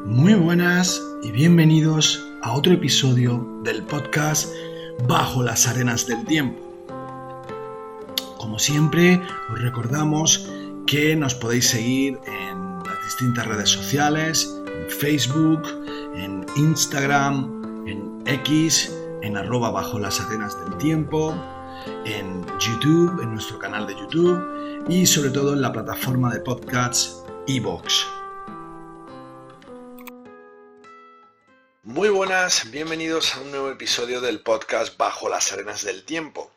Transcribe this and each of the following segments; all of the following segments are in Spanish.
Muy buenas y bienvenidos a otro episodio del podcast Bajo las arenas del tiempo. Como siempre, os recordamos que nos podéis seguir en las distintas redes sociales, en Facebook, en Instagram, en X, en @bajo las arenas del tiempo, en YouTube, en nuestro canal de YouTube y sobre todo en la plataforma de podcasts iVoox. Muy buenas, bienvenidos a un nuevo episodio del podcast Bajo las arenas del tiempo.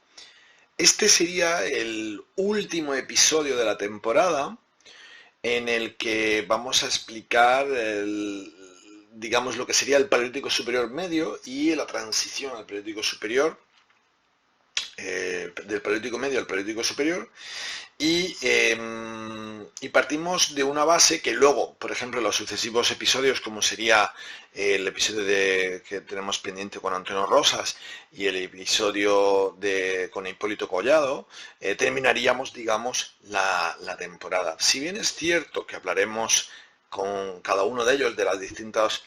Este sería el último episodio de la temporada en el que vamos a explicar lo que sería el Paleolítico Superior Medio y la transición al Paleolítico Superior, del Paleolítico Medio al Paleolítico Superior. Y partimos de una base que luego, por ejemplo, en los sucesivos episodios, como sería el episodio que tenemos pendiente con Antonio Rosas y el episodio con Hipólito Collado, terminaríamos, la temporada. Si bien es cierto que hablaremos con cada uno de ellos de los distintos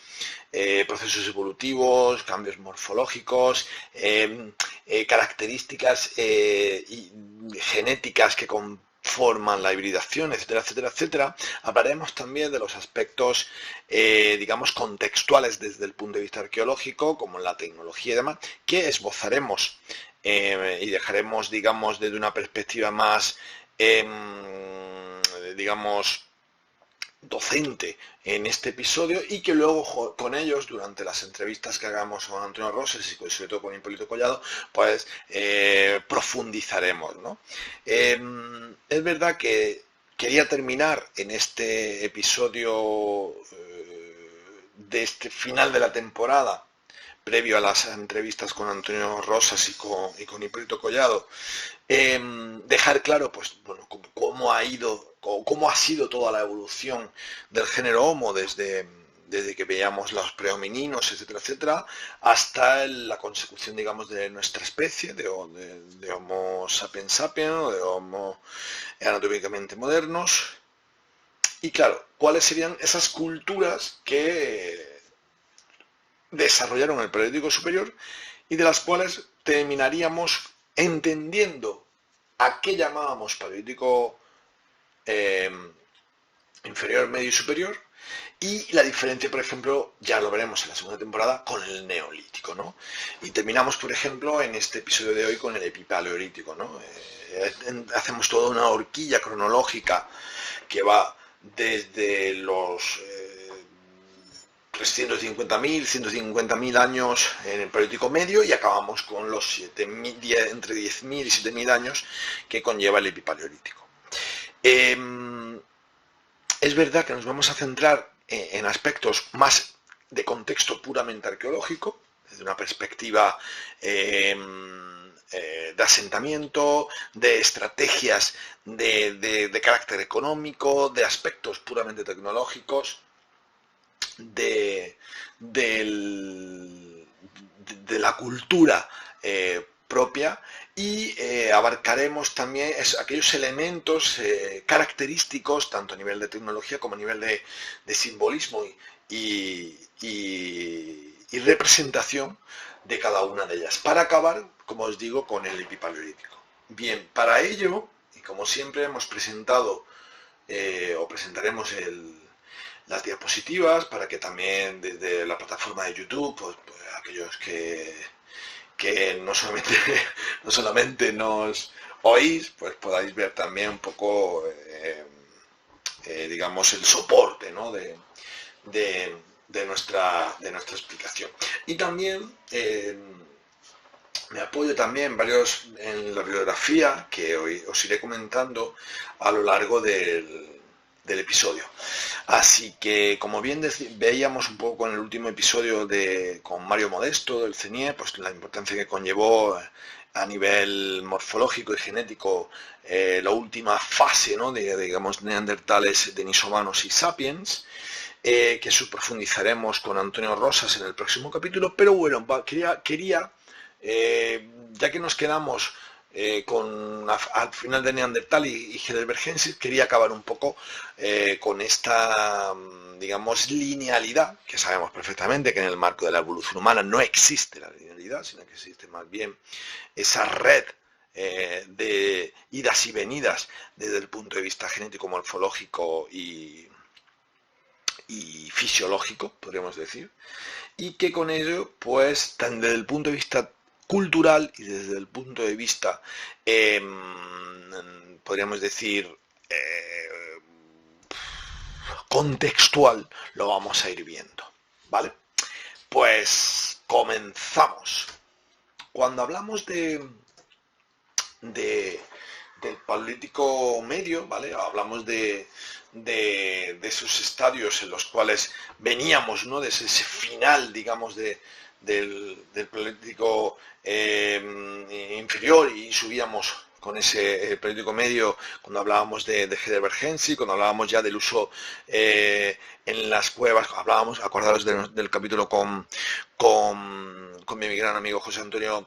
procesos evolutivos, cambios morfológicos, características y genéticas que conforman la hibridación, etcétera, etcétera, etcétera. Hablaremos también de los aspectos, contextuales desde el punto de vista arqueológico, como la tecnología y demás, que esbozaremos y dejaremos, desde una perspectiva más, docente en este episodio, y que luego con ellos, durante las entrevistas que hagamos con Antonio Rosas y sobre todo con Hipólito Collado, pues profundizaremos, ¿no? Es verdad que quería terminar en este episodio de este final de la temporada, previo a las entrevistas con Antonio Rosas y con Hipólito Collado, dejar claro, cómo ha sido toda la evolución del género Homo desde que veíamos los prehomininos, etcétera, etcétera, hasta la consecución, de nuestra especie, de Homo sapiens sapiens, o de Homo anatómicamente modernos. Y claro, ¿cuáles serían esas culturas que desarrollaron el Paleolítico Superior y de las cuales terminaríamos entendiendo a qué llamábamos Paleolítico inferior, medio y superior, y la diferencia, por ejemplo, ya lo veremos en la segunda temporada, con el Neolítico, ¿no? Y terminamos, por ejemplo, en este episodio de hoy con el Epipaleolítico, ¿no? Hacemos toda una horquilla cronológica que va desde los 350.000, 150.000 años en el Paleolítico Medio, y acabamos con los entre 10.000 y 7.000 años que conlleva el Epipaleolítico. Es verdad que nos vamos a centrar en aspectos más de contexto puramente arqueológico, desde una perspectiva de asentamiento, de estrategias de carácter económico, de aspectos puramente tecnológicos, de la cultura propia, y abarcaremos también aquellos elementos característicos, tanto a nivel de tecnología como a nivel de simbolismo y representación de cada una de ellas, para acabar, como os digo, con el Epipaleolítico. Bien, para ello, y como siempre, hemos presentado o presentaremos las diapositivas, para que también desde la plataforma de YouTube, pues aquellos que no solamente nos oís, pues podáis ver también un poco, el soporte, ¿no? de nuestra explicación. Y también me apoyo también en la bibliografía que hoy os iré comentando a lo largo del episodio. Así que, como bien veíamos un poco en el último episodio con Mario Modesto del CENIE, pues la importancia que conllevó a nivel morfológico y genético la última fase, ¿no? de neandertales, denisovanos y sapiens, que profundizaremos con Antonio Rosas en el próximo capítulo. Pero bueno, quería ya que nos quedamos al final de Neandertal y Heidelbergensis, quería acabar un poco con esta, digamos, linealidad, que sabemos perfectamente que en el marco de la evolución humana no existe la linealidad, sino que existe más bien esa red de idas y venidas desde el punto de vista genético, morfológico y fisiológico, podríamos decir, y que con ello, pues, tan desde el punto de vista cultural y desde el punto de vista, podríamos decir, contextual, lo vamos a ir viendo, ¿vale? Pues comenzamos. Cuando hablamos del Paleolítico Medio, ¿vale? Hablamos de esos estadios en los cuales veníamos, ¿no? De ese final, digamos, del Paleolítico inferior y subíamos con ese Paleolítico Medio cuando hablábamos de Heidelbergensis, cuando hablábamos ya del uso en las cuevas, hablábamos, acordaros del capítulo con mi gran amigo José Antonio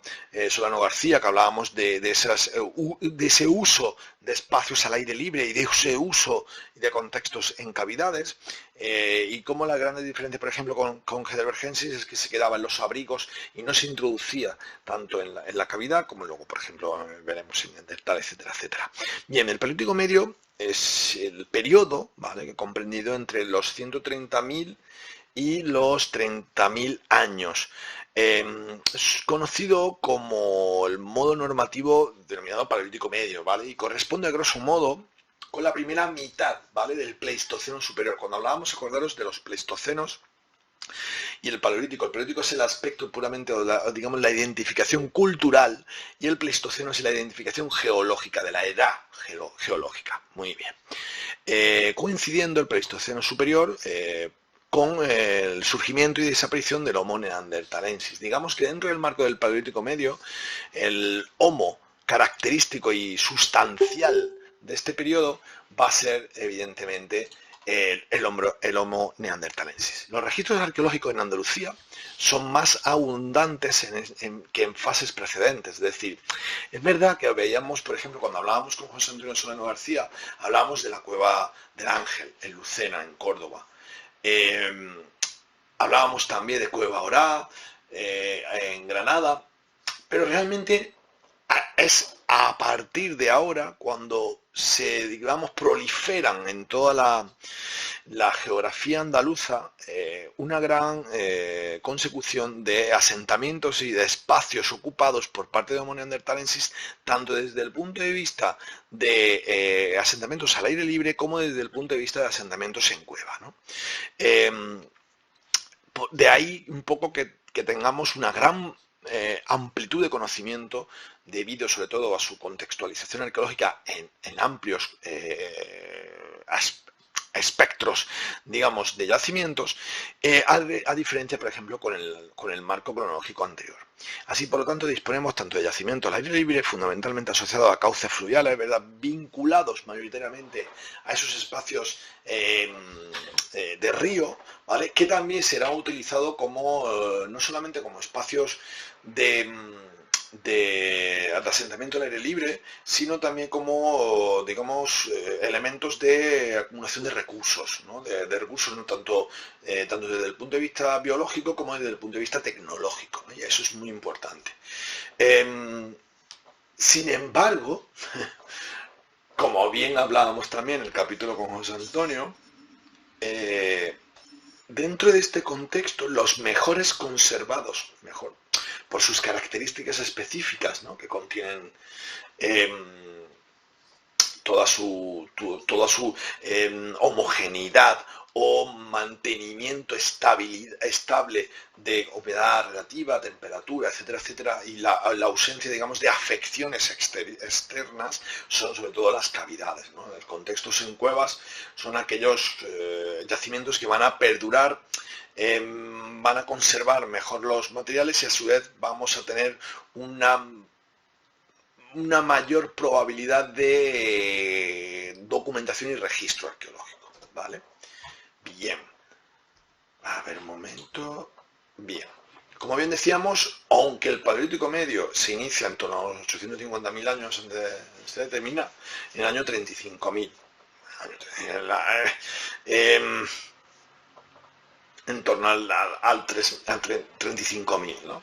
Solano García, que hablábamos de ese uso de espacios al aire libre y de ese uso de contextos en cavidades, y cómo la gran diferencia, por ejemplo, con Heidelbergensis es que se quedaba en los abrigos y no se introducía tanto en la cavidad como luego, por ejemplo, veremos en Neandertal, etcétera, etcétera. Bien, el Paleolítico Medio es el periodo, ¿vale?, que comprendido entre los 130.000 y los 30.000 años. Es conocido como el modo normativo denominado Paleolítico Medio, ¿vale? Y corresponde a grosso modo con la primera mitad, ¿vale?, del Pleistoceno superior. Cuando hablábamos, acordaros de los Pleistocenos y el Paleolítico. El Paleolítico es el aspecto puramente, digamos, la identificación cultural, y el Pleistoceno es la identificación geológica, de la edad geológica. Muy bien. Coincidiendo el Pleistoceno superior con el surgimiento y desaparición del Homo neanderthalensis. Digamos que dentro del marco del Paleolítico Medio, el Homo característico y sustancial de este periodo va a ser, evidentemente, el Homo neanderthalensis. Los registros arqueológicos en Andalucía son más abundantes que en fases precedentes. Es decir, es verdad que veíamos, por ejemplo, cuando hablábamos con José Antonio Solano García, hablábamos de la Cueva del Ángel, en Lucena, en Córdoba. Hablábamos también de Cueva Orá, en Granada, pero realmente es a partir de ahora cuando se, digamos, proliferan en toda la geografía andaluza una gran consecución de asentamientos y de espacios ocupados por parte de Homo neanderthalensis, tanto desde el punto de vista de asentamientos al aire libre como desde el punto de vista de asentamientos en cueva, ¿no? De ahí un poco que tengamos una gran amplitud de conocimiento debido sobre todo a su contextualización arqueológica en amplios espectros, digamos, de yacimientos, a diferencia, por ejemplo, con el marco cronológico anterior. Así, por lo tanto, disponemos tanto de yacimientos al aire libre, fundamentalmente asociados a cauces fluviales, ¿verdad?, vinculados mayoritariamente a esos espacios de río, ¿vale?, que también será utilizado como, no solamente como espacios de asentamiento al aire libre, sino también como, digamos, elementos de acumulación de recursos, ¿no? De recursos, no tanto desde el punto de vista biológico como desde el punto de vista tecnológico, ¿no? Y eso es muy importante. Sin embargo, como bien hablábamos también en el capítulo con José Antonio, dentro de este contexto, los mejores conservados, por sus características específicas, ¿no?, que contienen toda su homogeneidad o mantenimiento estable de humedad relativa, temperatura, etcétera, etcétera, y la ausencia, digamos, de afecciones externas, son sobre todo las cavidades, ¿no? Los contextos en cuevas son aquellos yacimientos que van a perdurar, van a conservar mejor los materiales y a su vez vamos a tener una mayor probabilidad de documentación y registro arqueológico, ¿vale? Bien. A ver, un momento. Bien. como bien decíamos, aunque el Paleolítico Medio se inicia en torno a los 850.000 años antes se termina, en el año 35.000. En torno al 35.000, ¿no?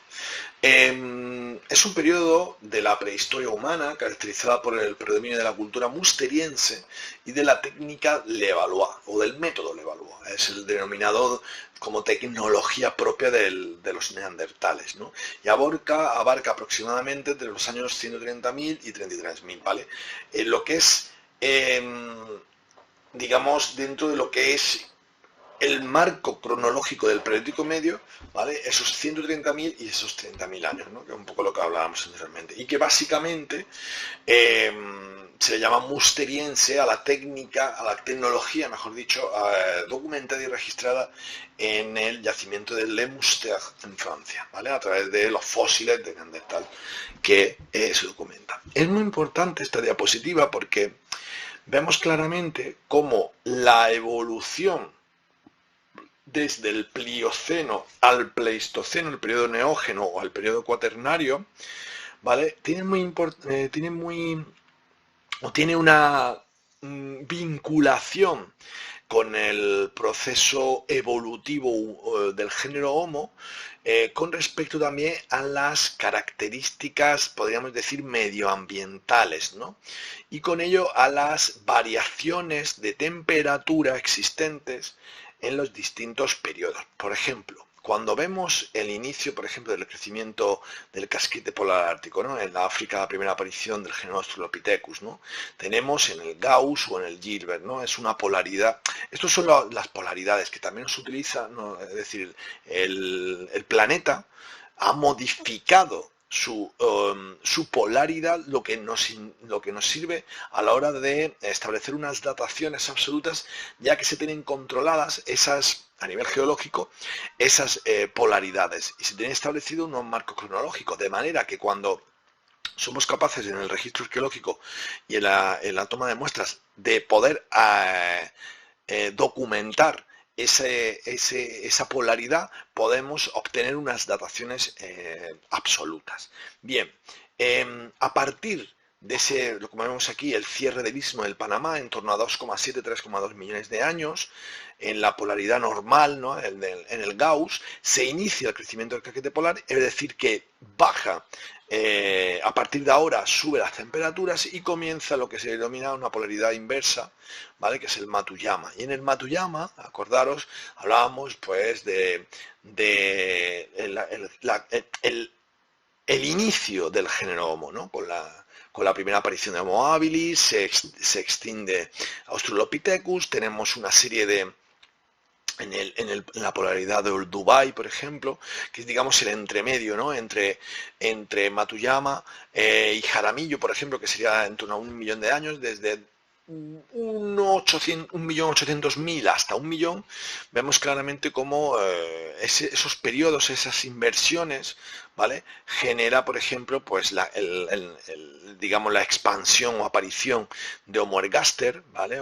Es un periodo de la prehistoria humana caracterizada por el predominio de la cultura musteriense y de la técnica Levallois, o del método Levallois. Es el denominado como tecnología propia de los neandertales, ¿no? Y abarca aproximadamente entre los años 130.000 y 33.000, ¿vale? Lo que es, digamos, dentro de lo que es el marco cronológico del Paleolítico Medio, ¿vale? Esos 130.000 y esos 30.000 años, ¿no? Que es un poco lo que hablábamos anteriormente. Y que básicamente se le llama musteriense a la técnica, a la tecnología, mejor dicho, documentada y registrada en el yacimiento de Le Mustère en Francia, ¿vale? A través de los fósiles de Neandertal que se documentan. Es muy importante esta diapositiva porque vemos claramente cómo la evolución desde el Plioceno al Pleistoceno, el periodo neógeno o al periodo cuaternario, ¿vale? Tiene una vinculación con el proceso evolutivo del género Homo, con respecto también a las características, podríamos decir, medioambientales, ¿no? Y con ello a las variaciones de temperatura existentes en los distintos periodos. Por ejemplo, cuando vemos el inicio, por ejemplo, del crecimiento del casquete polar ártico, ¿no? En la África, la primera aparición del género Australopithecus, ¿no? Tenemos en el Gauss o en el Gilbert, ¿no? Es una polaridad. Estas son las polaridades que también se utilizan, ¿no? Es decir, el planeta ha modificado su polaridad, lo que nos sirve a la hora de establecer unas dataciones absolutas, ya que se tienen controladas esas, a nivel geológico, esas polaridades, y se tiene establecido unos marcos cronológicos, de manera que cuando somos capaces en el registro arqueológico y en la toma de muestras de poder documentar esa polaridad, podemos obtener unas dataciones absolutas. Bien, a partir de ese, como vemos aquí, el cierre del istmo del Panamá en torno a 2,7-3,2 millones de años, en la polaridad normal, ¿no? en el Gauss, se inicia el crecimiento del casquete polar, es decir, que baja, a partir de ahora sube las temperaturas y comienza lo que se denomina una polaridad inversa, ¿vale? Que es el Matuyama. Y en el Matuyama, acordaros, hablábamos pues de el inicio del género Homo, ¿no? Con la primera aparición de Homo habilis, se extiende Australopithecus, tenemos una serie de, en la polaridad de Olduvai, por ejemplo, que es, digamos, el entremedio, ¿no? entre Matuyama y Jaramillo, por ejemplo, que sería en torno a 1 millón de años, desde 1.800.000 hasta 1 millón, vemos claramente cómo esos periodos, esas inversiones, ¿vale? Genera, por ejemplo, pues digamos, la expansión o aparición de Homo ergaster, ¿vale?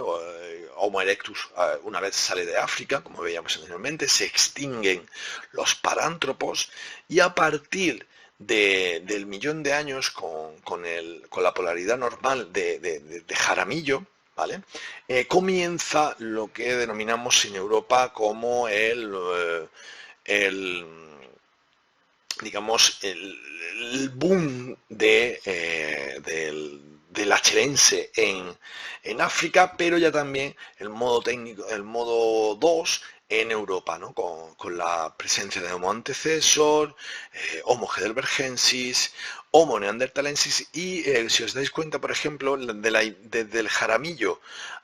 Homo erectus, una vez sale de África, como veíamos anteriormente, se extinguen los parántropos, y a partir del millón de años, con la polaridad normal de Jaramillo, ¿vale? Comienza lo que denominamos en Europa como digamos, el boom del achelense en África, pero ya también el modo técnico, el modo 2 en Europa, ¿no? Con la presencia de Homo antecessor, Homo heidelbergensis, Homo neanderthalensis, y si os dais cuenta, por ejemplo, desde el Jaramillo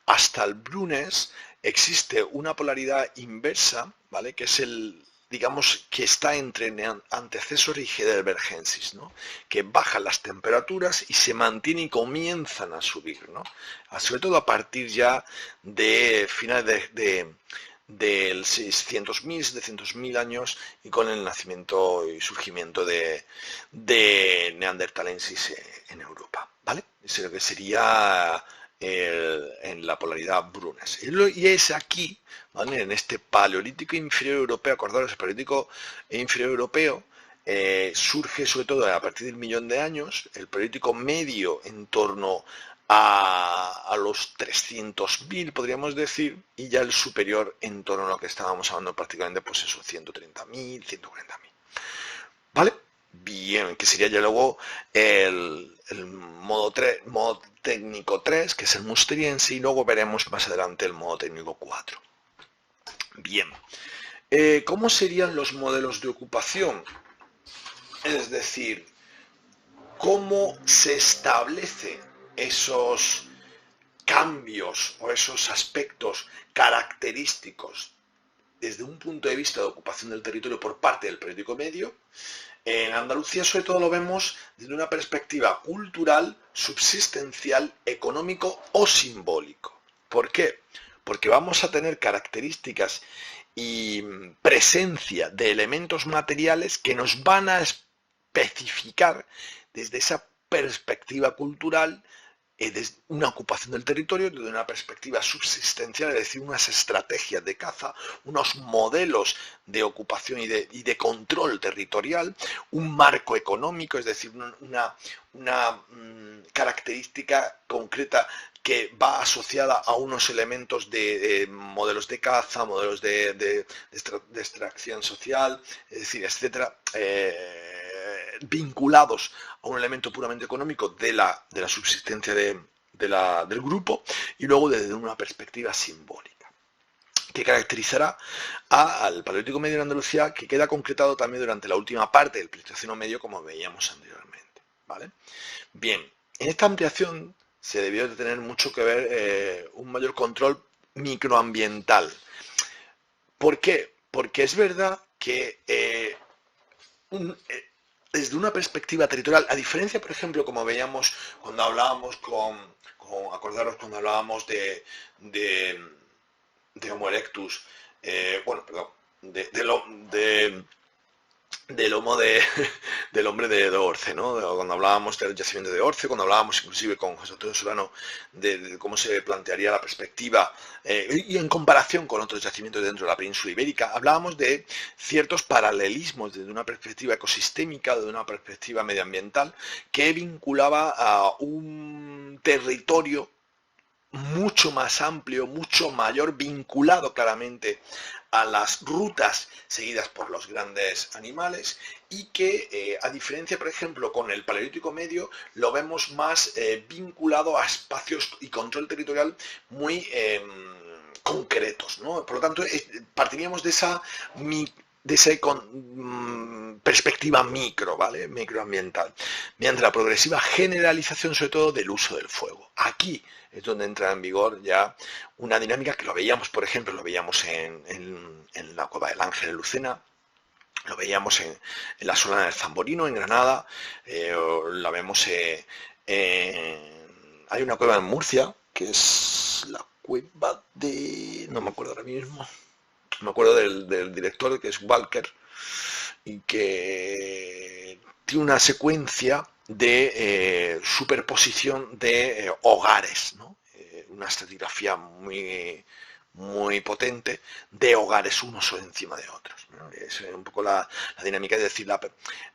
hasta el Brunes existe una polaridad inversa, ¿vale? Que es digamos, que está entre antecesor y heidelbergensis, ¿no? Que bajan las temperaturas y se mantienen y comienzan a subir, ¿no? Sobre todo a partir ya de finales del 600.000, 700.000 años, y con el nacimiento y surgimiento de neanderthalensis en Europa, ¿vale? Es lo que sería en la polaridad Brunes. Y es aquí, ¿vale? En este paleolítico inferior europeo, acordaros, el paleolítico inferior europeo surge sobre todo a partir del 1.000.000 de años, el Paleolítico medio en torno a los 300.000, podríamos decir, y ya el superior en torno a lo que estábamos hablando prácticamente, pues eso, 130.000, 140.000. ¿Vale? Bien, que sería ya luego el modo técnico 3, que es el musteriense, y luego veremos más adelante el modo técnico 4. Bien, ¿cómo serían los modelos de ocupación? Es decir, ¿cómo se establece esos cambios o esos aspectos característicos desde un punto de vista de ocupación del territorio por parte del Paleolítico medio? En Andalucía sobre todo lo vemos desde una perspectiva cultural, subsistencial, económico o simbólico. ¿Por qué? Porque vamos a tener características y presencia de elementos materiales que nos van a especificar desde esa perspectiva cultural, desde una ocupación del territorio, desde una perspectiva subsistencial, es decir, unas estrategias de caza, unos modelos de ocupación y de control territorial, un marco económico, es decir, una característica concreta que va asociada a unos elementos de modelos de caza, modelos de extracción social, es decir, etcétera, vinculados a un elemento puramente económico de la subsistencia del grupo, y luego desde una perspectiva simbólica, que caracterizará al Paleolítico medio en Andalucía, que queda concretado también durante la última parte del Pleistoceno medio, como veíamos anteriormente. ¿Vale? Bien, en esta ampliación se debió de tener mucho que ver un mayor control microambiental. ¿Por qué? Porque es verdad que desde una perspectiva territorial, a diferencia, por ejemplo, como veíamos cuando hablábamos acordaros cuando hablábamos de Homo erectus, del hombre de Orce, ¿no? Cuando hablábamos del yacimiento de Orce, cuando hablábamos inclusive con José Antonio Solano de cómo se plantearía la perspectiva y en comparación con otros yacimientos dentro de la península ibérica, hablábamos de ciertos paralelismos desde una perspectiva ecosistémica, desde una perspectiva medioambiental, que vinculaba a un territorio mucho más amplio, mucho mayor, vinculado claramente a las rutas seguidas por los grandes animales, y que a diferencia, por ejemplo, con el Paleolítico medio, lo vemos más vinculado a espacios y control territorial muy concretos, ¿no? Por lo tanto, partiríamos de esa perspectiva micro, ¿vale? Microambiental, mediante la progresiva generalización sobre todo del uso del fuego. Aquí es donde entra en vigor ya una dinámica que lo veíamos, por ejemplo, en la Cueva del Ángel en Lucena, lo veíamos en la Solana del Zamborino en Granada, la vemos hay una cueva en Murcia, que es la cueva de... no me acuerdo ahora mismo, me acuerdo del director, que es Walker, y que tiene una secuencia de superposición de hogares, ¿no? Una estratigrafía muy, muy potente de hogares unos encima de otros, ¿no? Es un poco la dinámica, es decir,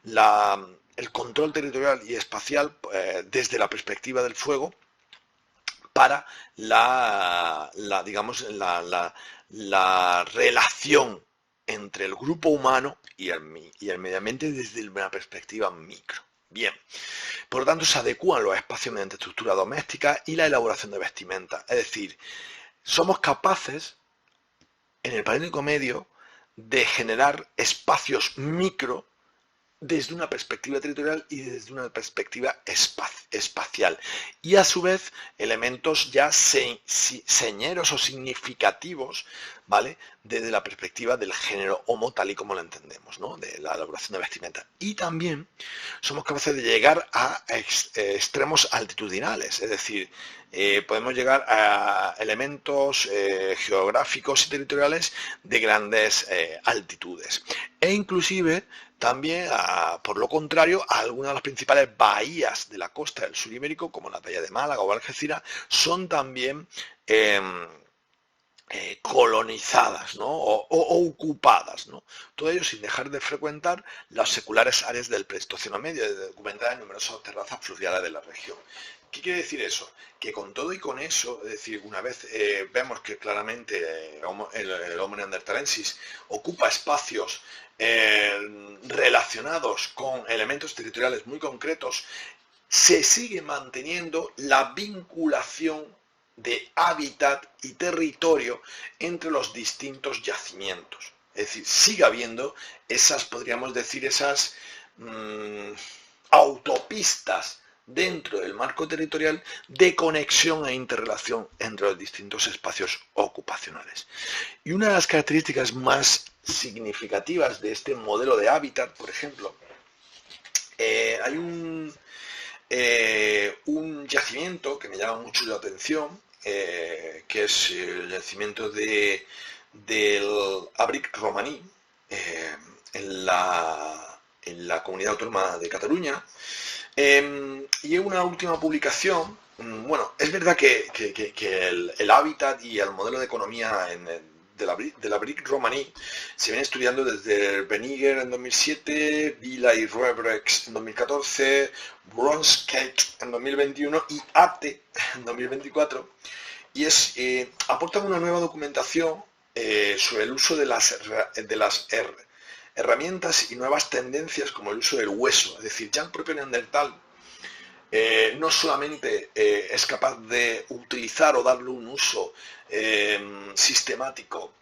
el control territorial y espacial desde la perspectiva del fuego para la relación entre el grupo humano y el medio ambiente desde una perspectiva micro. Bien, por lo tanto se adecúan los espacios mediante estructura doméstica y la elaboración de vestimenta. Es decir, somos capaces en el Paleolítico medio de generar espacios micro desde una perspectiva territorial y desde una perspectiva espacial, y a su vez elementos ya señeros o significativos, ¿vale? Desde la perspectiva del género Homo tal y como lo entendemos, ¿no? De la elaboración de vestimenta. Y también somos capaces de llegar a extremos altitudinales, es decir, podemos llegar a elementos geográficos y territoriales de grandes altitudes, e inclusive también, por lo contrario, algunas de las principales bahías de la costa del sur ibérico, como la bahía de Málaga o Algeciras, son también colonizadas, ¿no? O ocupadas, ¿no? Todo ello sin dejar de frecuentar las seculares áreas del Pleistoceno medio, documentadas en numerosas terrazas fluviales de la región. ¿Qué quiere decir eso? Que con todo y con eso, es decir, una vez vemos que claramente el Homo neanderthalensis ocupa espacios relacionados con elementos territoriales muy concretos, se sigue manteniendo la vinculación de hábitat y territorio entre los distintos yacimientos. Es decir, sigue habiendo esas, podríamos decir, esas autopistas dentro del marco territorial de conexión e interrelación entre los distintos espacios ocupacionales. Y una de las características más significativas de este modelo de hábitat, por ejemplo, hay un yacimiento que me llama mucho la atención, que es el yacimiento del Abric romaní, en la comunidad autónoma de Cataluña. Y una última publicación, bueno, es verdad que el hábitat y el modelo de economía de la Brick romaní se viene estudiando desde Beniger en 2007, Vila y Roebrecht en 2014, Bronscate en 2021 y Ate en 2024, y aportan una nueva documentación sobre el uso de las herramientas y nuevas tendencias como el uso del hueso. Es decir, ya el propio Neandertal no solamente es capaz de utilizar o darle un uso sistemático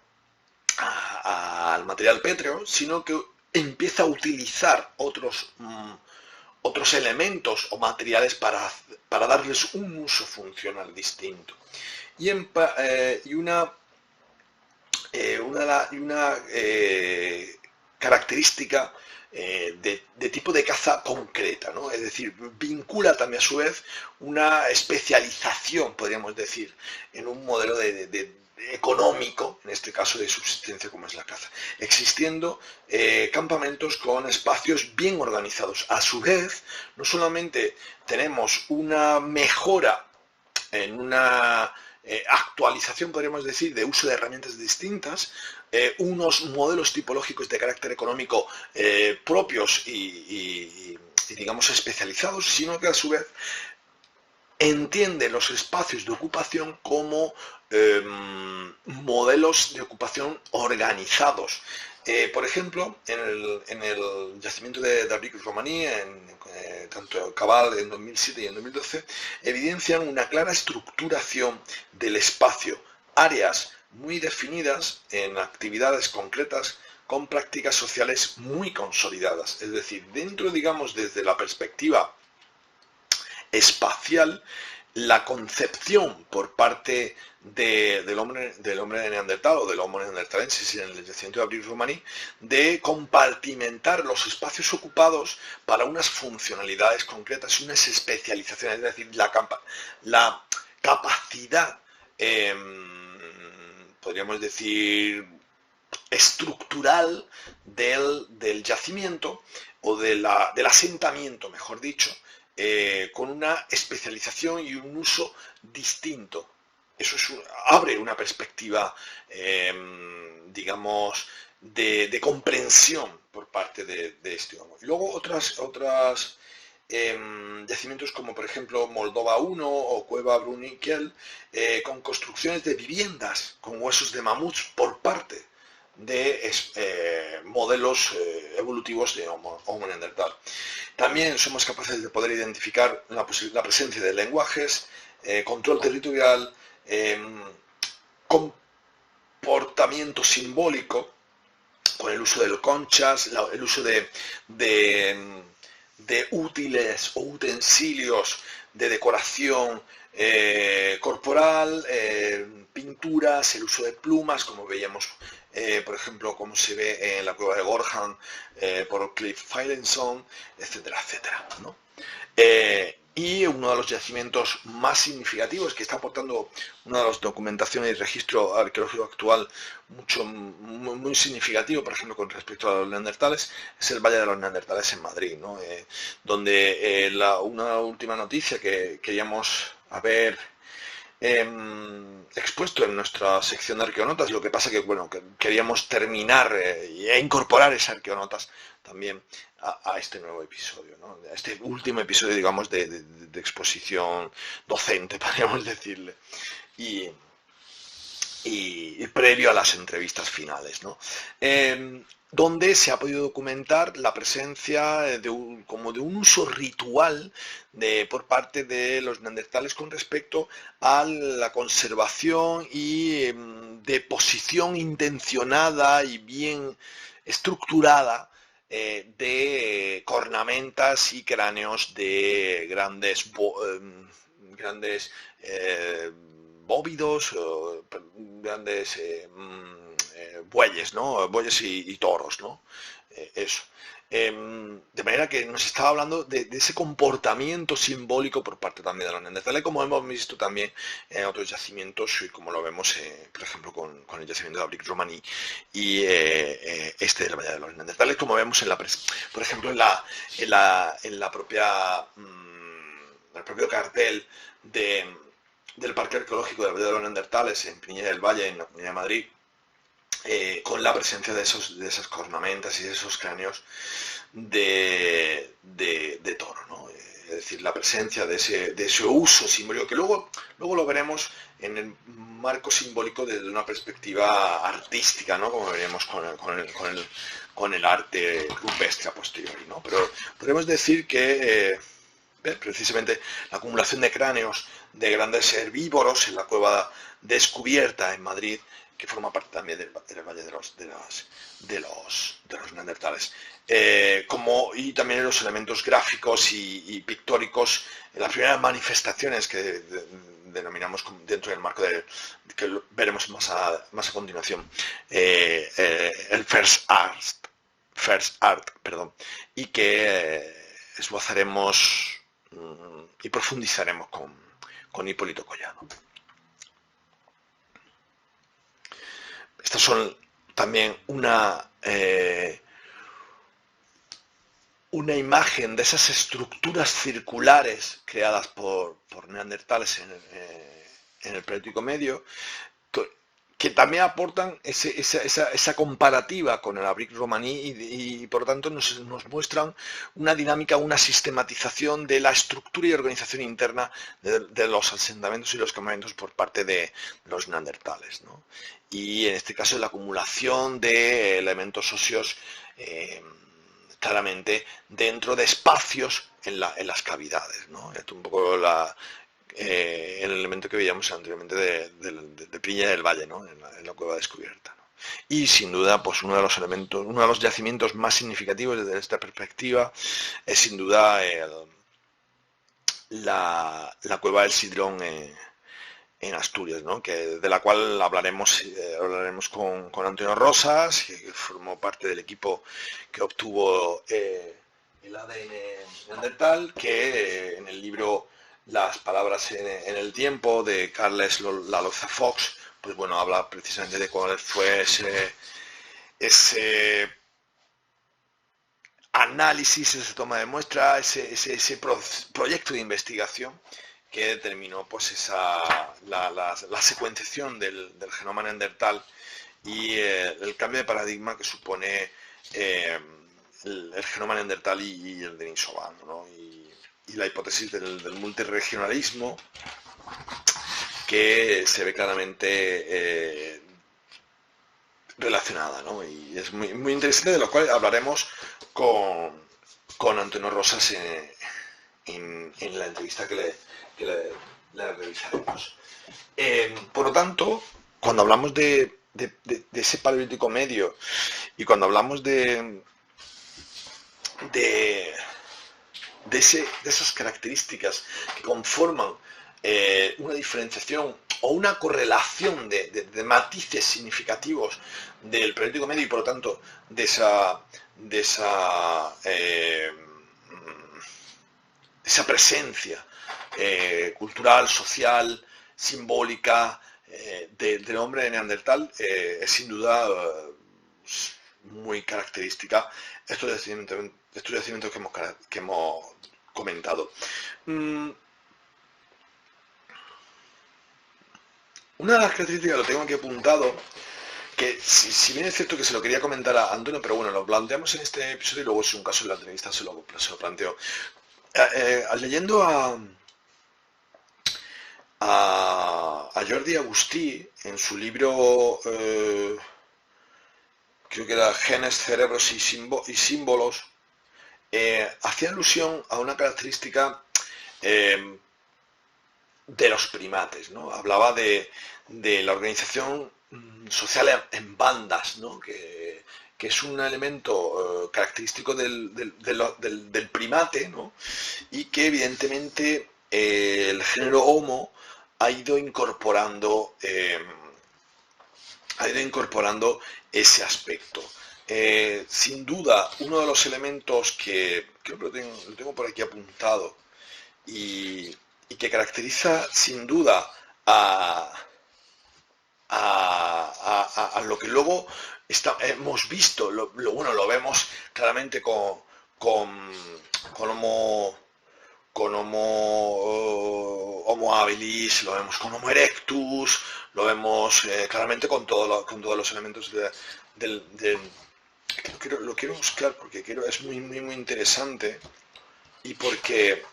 al material pétreo, sino que empieza a utilizar otros elementos o materiales para darles un uso funcional distinto. Y una característica de tipo de caza concreta, ¿no? Es decir, vincula también a su vez una especialización, podríamos decir, en un modelo económico, en este caso de subsistencia como es la caza, existiendo campamentos con espacios bien organizados. A su vez, no solamente tenemos una mejora en una actualización, podríamos decir, de uso de herramientas distintas, unos modelos tipológicos de carácter económico propios y, digamos, especializados, sino que a su vez entiende los espacios de ocupación como modelos de ocupación organizados. Por ejemplo, en el yacimiento de Abric romaní, tanto Cabal en 2007 y en 2012, evidencian una clara estructuración del espacio, áreas muy definidas en actividades concretas con prácticas sociales muy consolidadas. Es decir, dentro, digamos, desde la perspectiva espacial, la concepción por parte del hombre de Neandertal o del Homo neanderthalensis en el yacimiento de Abric romaní de compartimentar los espacios ocupados para unas funcionalidades concretas, unas especializaciones, es decir, la capacidad, podríamos decir, estructural del yacimiento o del asentamiento, mejor dicho, con una especialización y un uso distinto. Eso abre una perspectiva, digamos, de comprensión por parte de este homo. Y luego otras yacimientos como por ejemplo Moldova 1 o Cueva Bruniquel, con construcciones de viviendas con huesos de mamuts por parte de modelos evolutivos de Homo neandertal. También somos capaces de poder identificar la presencia de lenguajes, control territorial, comportamiento simbólico, con el uso de conchas, el uso de útiles o utensilios de decoración corporal, pinturas, el uso de plumas, como veíamos, por ejemplo, como se ve en la cueva de Gorham por Cliff Finlayson, etcétera, etcétera, ¿no? Y uno de los yacimientos más significativos que está aportando una de las documentaciones y registro arqueológico actual muy significativo, por ejemplo, con respecto a los neandertales, es el Valle de los Neandertales en Madrid, ¿no? Donde una última noticia que queríamos haber expuesto en nuestra sección de arqueonotas. Lo que pasa que, bueno, que queríamos terminar e incorporar esas arqueonotas también a este nuevo episodio, ¿no? A este último episodio, digamos, de exposición docente, podríamos decirle. Y, y previo a las entrevistas finales, ¿no? Donde se ha podido documentar la presencia como de un uso ritual por parte de los neandertales con respecto a la conservación y deposición intencionada y bien estructurada de cornamentas y cráneos de grandes bóvidos, grandes bueyes, ¿no? Bueyes y toros, ¿no? Eso. De manera que nos estaba hablando de ese comportamiento simbólico por parte también de los neandertales, como hemos visto también en otros yacimientos, y como lo vemos, por ejemplo, con el yacimiento de Abric Romaní y este del Valle de los Neandertales, como vemos por ejemplo, en la propia, el propio cartel del Parque Arqueológico del Valle de los Neandertales en Pinilla del Valle, en la Comunidad de Madrid, con la presencia de esas cornamentas y de esos cráneos de toro, ¿no? Es decir, la presencia de ese uso simbólico, que luego lo veremos en el marco simbólico desde una perspectiva artística, ¿no? Como veremos con el arte rupestre a posteriori, ¿no? Pero podemos decir que precisamente la acumulación de cráneos de grandes herbívoros en la cueva descubierta en Madrid, que forma parte también del Valle de los Neandertales, y también los elementos gráficos y pictóricos en las primeras manifestaciones que denominamos dentro del marco que veremos más a continuación, el First Art, perdón, y que esbozaremos y profundizaremos con Hipólito Collado. Estas son también una imagen de esas estructuras circulares creadas por neandertales en el Paleolítico Medio, que también aportan esa comparativa con el Abric Romaní y por lo tanto nos muestran una dinámica, una sistematización de la estructura y organización interna de los asentamientos y los campamentos por parte de los neandertales, ¿no? Y en este caso la acumulación de elementos óseos claramente dentro de espacios en las cavidades, ¿no? Esto un poco el elemento que veíamos anteriormente de Piña del Valle, ¿no? en la cueva descubierta, ¿no? Y sin duda, pues uno de los yacimientos más significativos desde esta perspectiva es sin duda la cueva del Sidrón en Asturias, ¿no? De la cual hablaremos con Antonio Rosas, que formó parte del equipo que obtuvo el ADN neandertal, que en el libro Las palabras en el tiempo de Carles Laloza Fox, pues bueno, habla precisamente de cuál fue ese análisis, esa toma de muestra, ese proyecto de investigación que determinó pues la secuenciación del genoma neandertal y el cambio de paradigma que supone el genoma neandertal y el denisovano, ¿no? Y la hipótesis del multiregionalismo, que se ve claramente relacionada, ¿no? Y es muy, muy interesante, de lo cual hablaremos con Antonio Rosas en la entrevista que le realizaremos. Por lo tanto, cuando hablamos de ese Paleolítico Medio y cuando hablamos de esas características que conforman una diferenciación o una correlación de matices significativos del Paleolítico Medio y por lo tanto de esa presencia cultural, social, simbólica del hombre de Neandertal, es sin duda muy característica estos yacimientos que hemos comentado. Una de las características, lo tengo aquí apuntado, que si bien es cierto que se lo quería comentar a Antonio, pero bueno, lo planteamos en este episodio y luego si un caso en la entrevista se lo planteo. Leyendo a Jordi Agustí en su libro, creo que era Genes, Cerebros y Símbolos, hacía alusión a una característica eh, de los primates, ¿no? Hablaba de la organización social en bandas, ¿no? Que es un elemento característico del primate, ¿no? Y que evidentemente el género Homo ha ido incorporando ese aspecto. Sin duda, uno de los elementos que creo que lo tengo por aquí apuntado y que caracteriza sin duda a lo que luego hemos visto, bueno, lo vemos claramente con Homo habilis, lo vemos con Homo erectus, lo vemos claramente con todos los elementos del lo quiero buscar porque es muy, muy, muy interesante y porque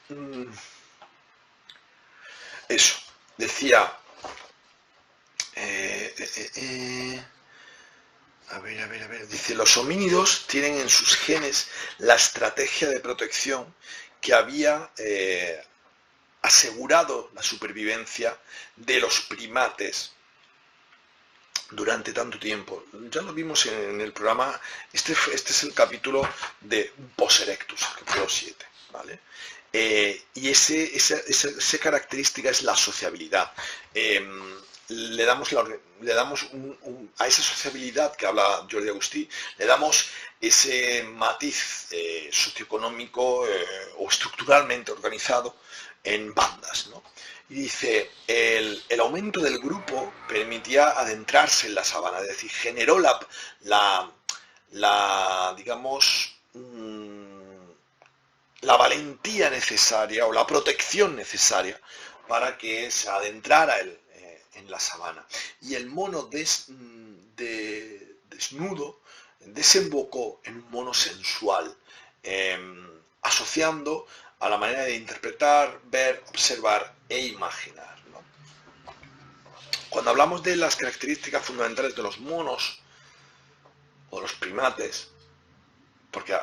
eso, decía, a ver, dice, los homínidos tienen en sus genes la estrategia de protección que había asegurado la supervivencia de los primates durante tanto tiempo. Ya lo vimos en el programa, este es el capítulo de Post Erectus, capítulo 7, ¿vale? Y esa característica es la sociabilidad. Le damos a esa sociabilidad que habla Jordi Agustí, le damos ese matiz socioeconómico o estructuralmente organizado en bandas, ¿no? Y dice, el aumento del grupo permitía adentrarse en la sabana, es decir, generó digamos, la valentía necesaria o la protección necesaria para que se adentrara en la sabana. Y el mono desnudo desembocó en un mono sensual, asociando a la manera de interpretar, ver, observar e imaginar, ¿no? Cuando hablamos de las características fundamentales de los monos o los primates, porque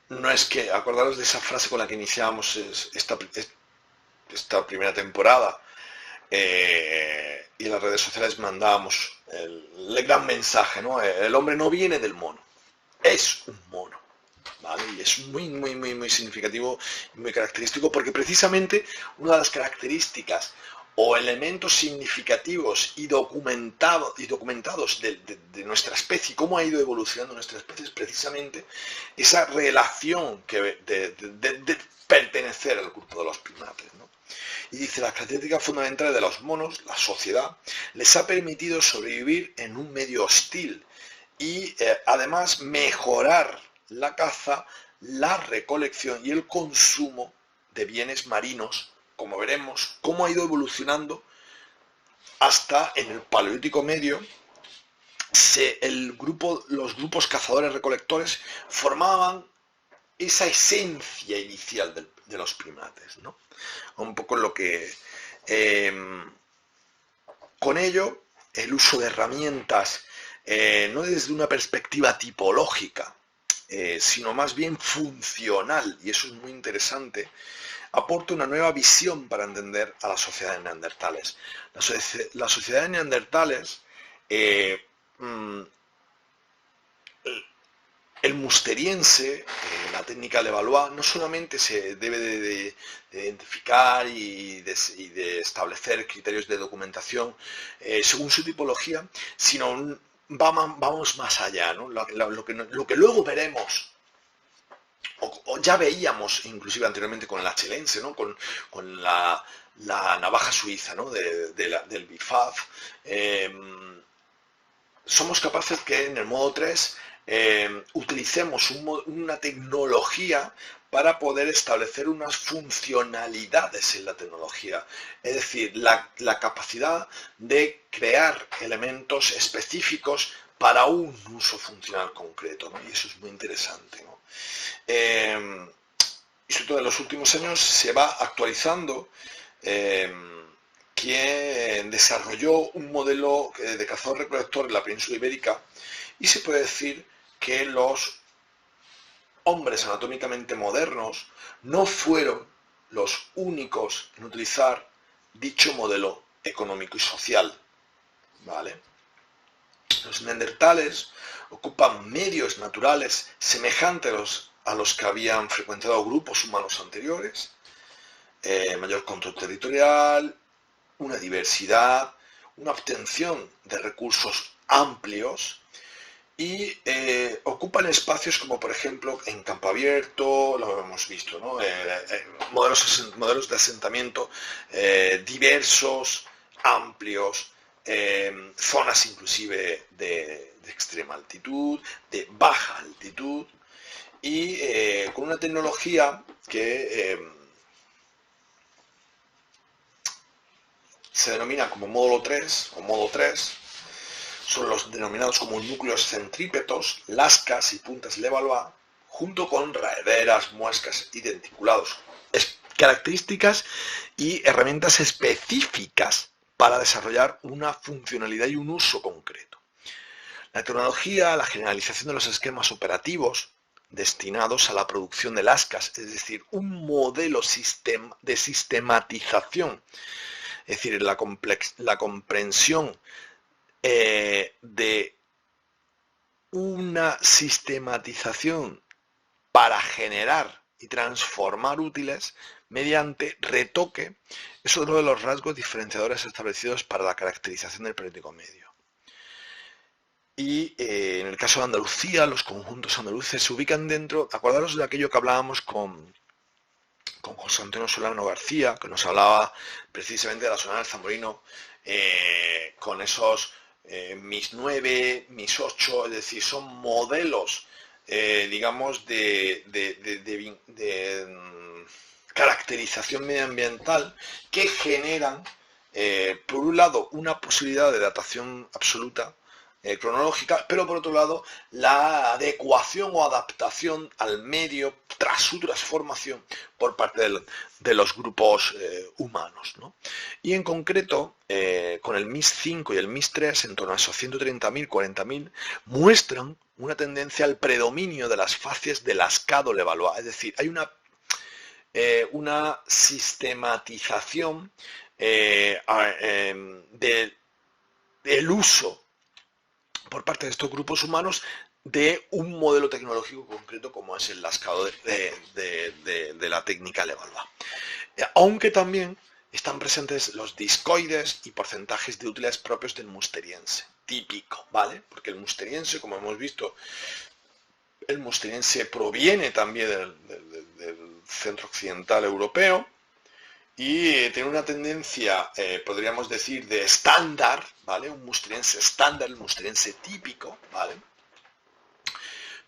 no es que, acordaros de esa frase con la que iniciamos esta primera temporada, y en las redes sociales mandábamos el gran mensaje, ¿no? El hombre no viene del mono, es un mono, ¿vale? Y es muy, muy, muy, muy significativo y muy característico porque precisamente una de las características o elementos significativos y documentados de nuestra especie, cómo ha ido evolucionando nuestra especie, es precisamente esa relación de pertenecer al grupo de los primates, ¿no? Y dice, las características fundamentales de los monos, la sociedad, les ha permitido sobrevivir en un medio hostil y además mejorar la caza, la recolección y el consumo de bienes marinos, como veremos, cómo ha ido evolucionando hasta en el Paleolítico Medio. Los grupos cazadores-recolectores formaban esa esencia inicial de los primates, ¿no? Un poco lo que... con ello, el uso de herramientas, no desde una perspectiva tipológica, sino más bien funcional, y eso es muy interesante, aporta una nueva visión para entender a las sociedades neandertales. Las sociedades neandertales, el musteriense, la técnica de Levallois, no solamente se debe de identificar y de establecer criterios de documentación según su tipología, sino vamos más allá, ¿no? Lo que luego veremos, o ya veíamos inclusive anteriormente con el achelense, ¿no? Con la navaja suiza, ¿no? del Bifaz, somos capaces que en el modo 3 utilicemos una tecnología para poder establecer unas funcionalidades en la tecnología, es decir, la capacidad de crear elementos específicos para un uso funcional concreto, ¿no? Y eso es muy interesante, ¿no? Y sobre todo en los últimos años se va actualizando. Quien desarrolló un modelo de cazador-recolector en la península ibérica, y se puede decir que los hombres anatómicamente modernos no fueron los únicos en utilizar dicho modelo económico y social, ¿vale? Los neandertales ocupan medios naturales semejantes a los que habían frecuentado grupos humanos anteriores, mayor control territorial, una diversidad, una obtención de recursos amplios, y ocupan espacios como, por ejemplo, en campo abierto, lo hemos visto, ¿no? Modelos de asentamiento diversos, amplios, zonas inclusive de extrema altitud, de baja altitud, y con una tecnología que se denomina como módulo 3 o modo 3. Son los denominados como núcleos centrípetos, lascas y puntas Levallois, junto con raederas, muescas y denticulados. Características y herramientas específicas para desarrollar una funcionalidad y un uso concreto. La tecnología, la generalización de los esquemas operativos destinados a la producción de lascas, es decir, un modelo de sistematización, es decir, la comprensión de una sistematización para generar y transformar útiles mediante retoque, es otro de los rasgos diferenciadores establecidos para la caracterización del Paleolítico Medio. Y en el caso de Andalucía, los conjuntos andaluces se ubican dentro, acordaros de aquello que hablábamos con José Antonio Solano García, que nos hablaba precisamente de la zona del Zamorino, con esos mis 9, mis 8, es decir, son modelos, digamos, de caracterización medioambiental que generan, por un lado, una posibilidad de datación absoluta cronológica, pero por otro lado, la adecuación o adaptación al medio tras su transformación por parte de los grupos humanos, ¿no? Y en concreto, con el MIS 5 y el MIS 3, en torno a esos 130.000, 40.000, muestran una tendencia al predominio de las fases del lascado Levallois, es decir, hay una sistematización del uso por parte de estos grupos humanos de un modelo tecnológico concreto como es el lascado de la técnica Levallois. Aunque también están presentes los discoides y porcentajes de útiles propios del musteriense, típico, ¿vale? Porque el musteriense, como hemos visto, el musteriense proviene también del centro occidental europeo, y tiene una tendencia, podríamos decir, de estándar, ¿vale? Un musteriense estándar, el musteriense típico, ¿vale?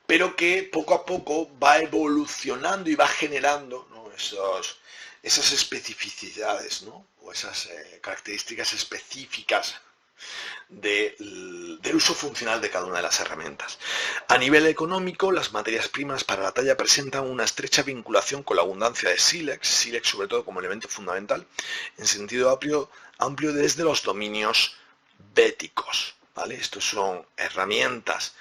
Pero que poco a poco va evolucionando y va generando, ¿no? Esas especificidades, ¿no? O esas características específicas del uso funcional de cada una de las herramientas. A nivel económico, las materias primas para la talla presentan una estrecha vinculación con la abundancia de sílex sobre todo como elemento fundamental, en sentido amplio desde los dominios béticos, ¿vale? Estos son herramientas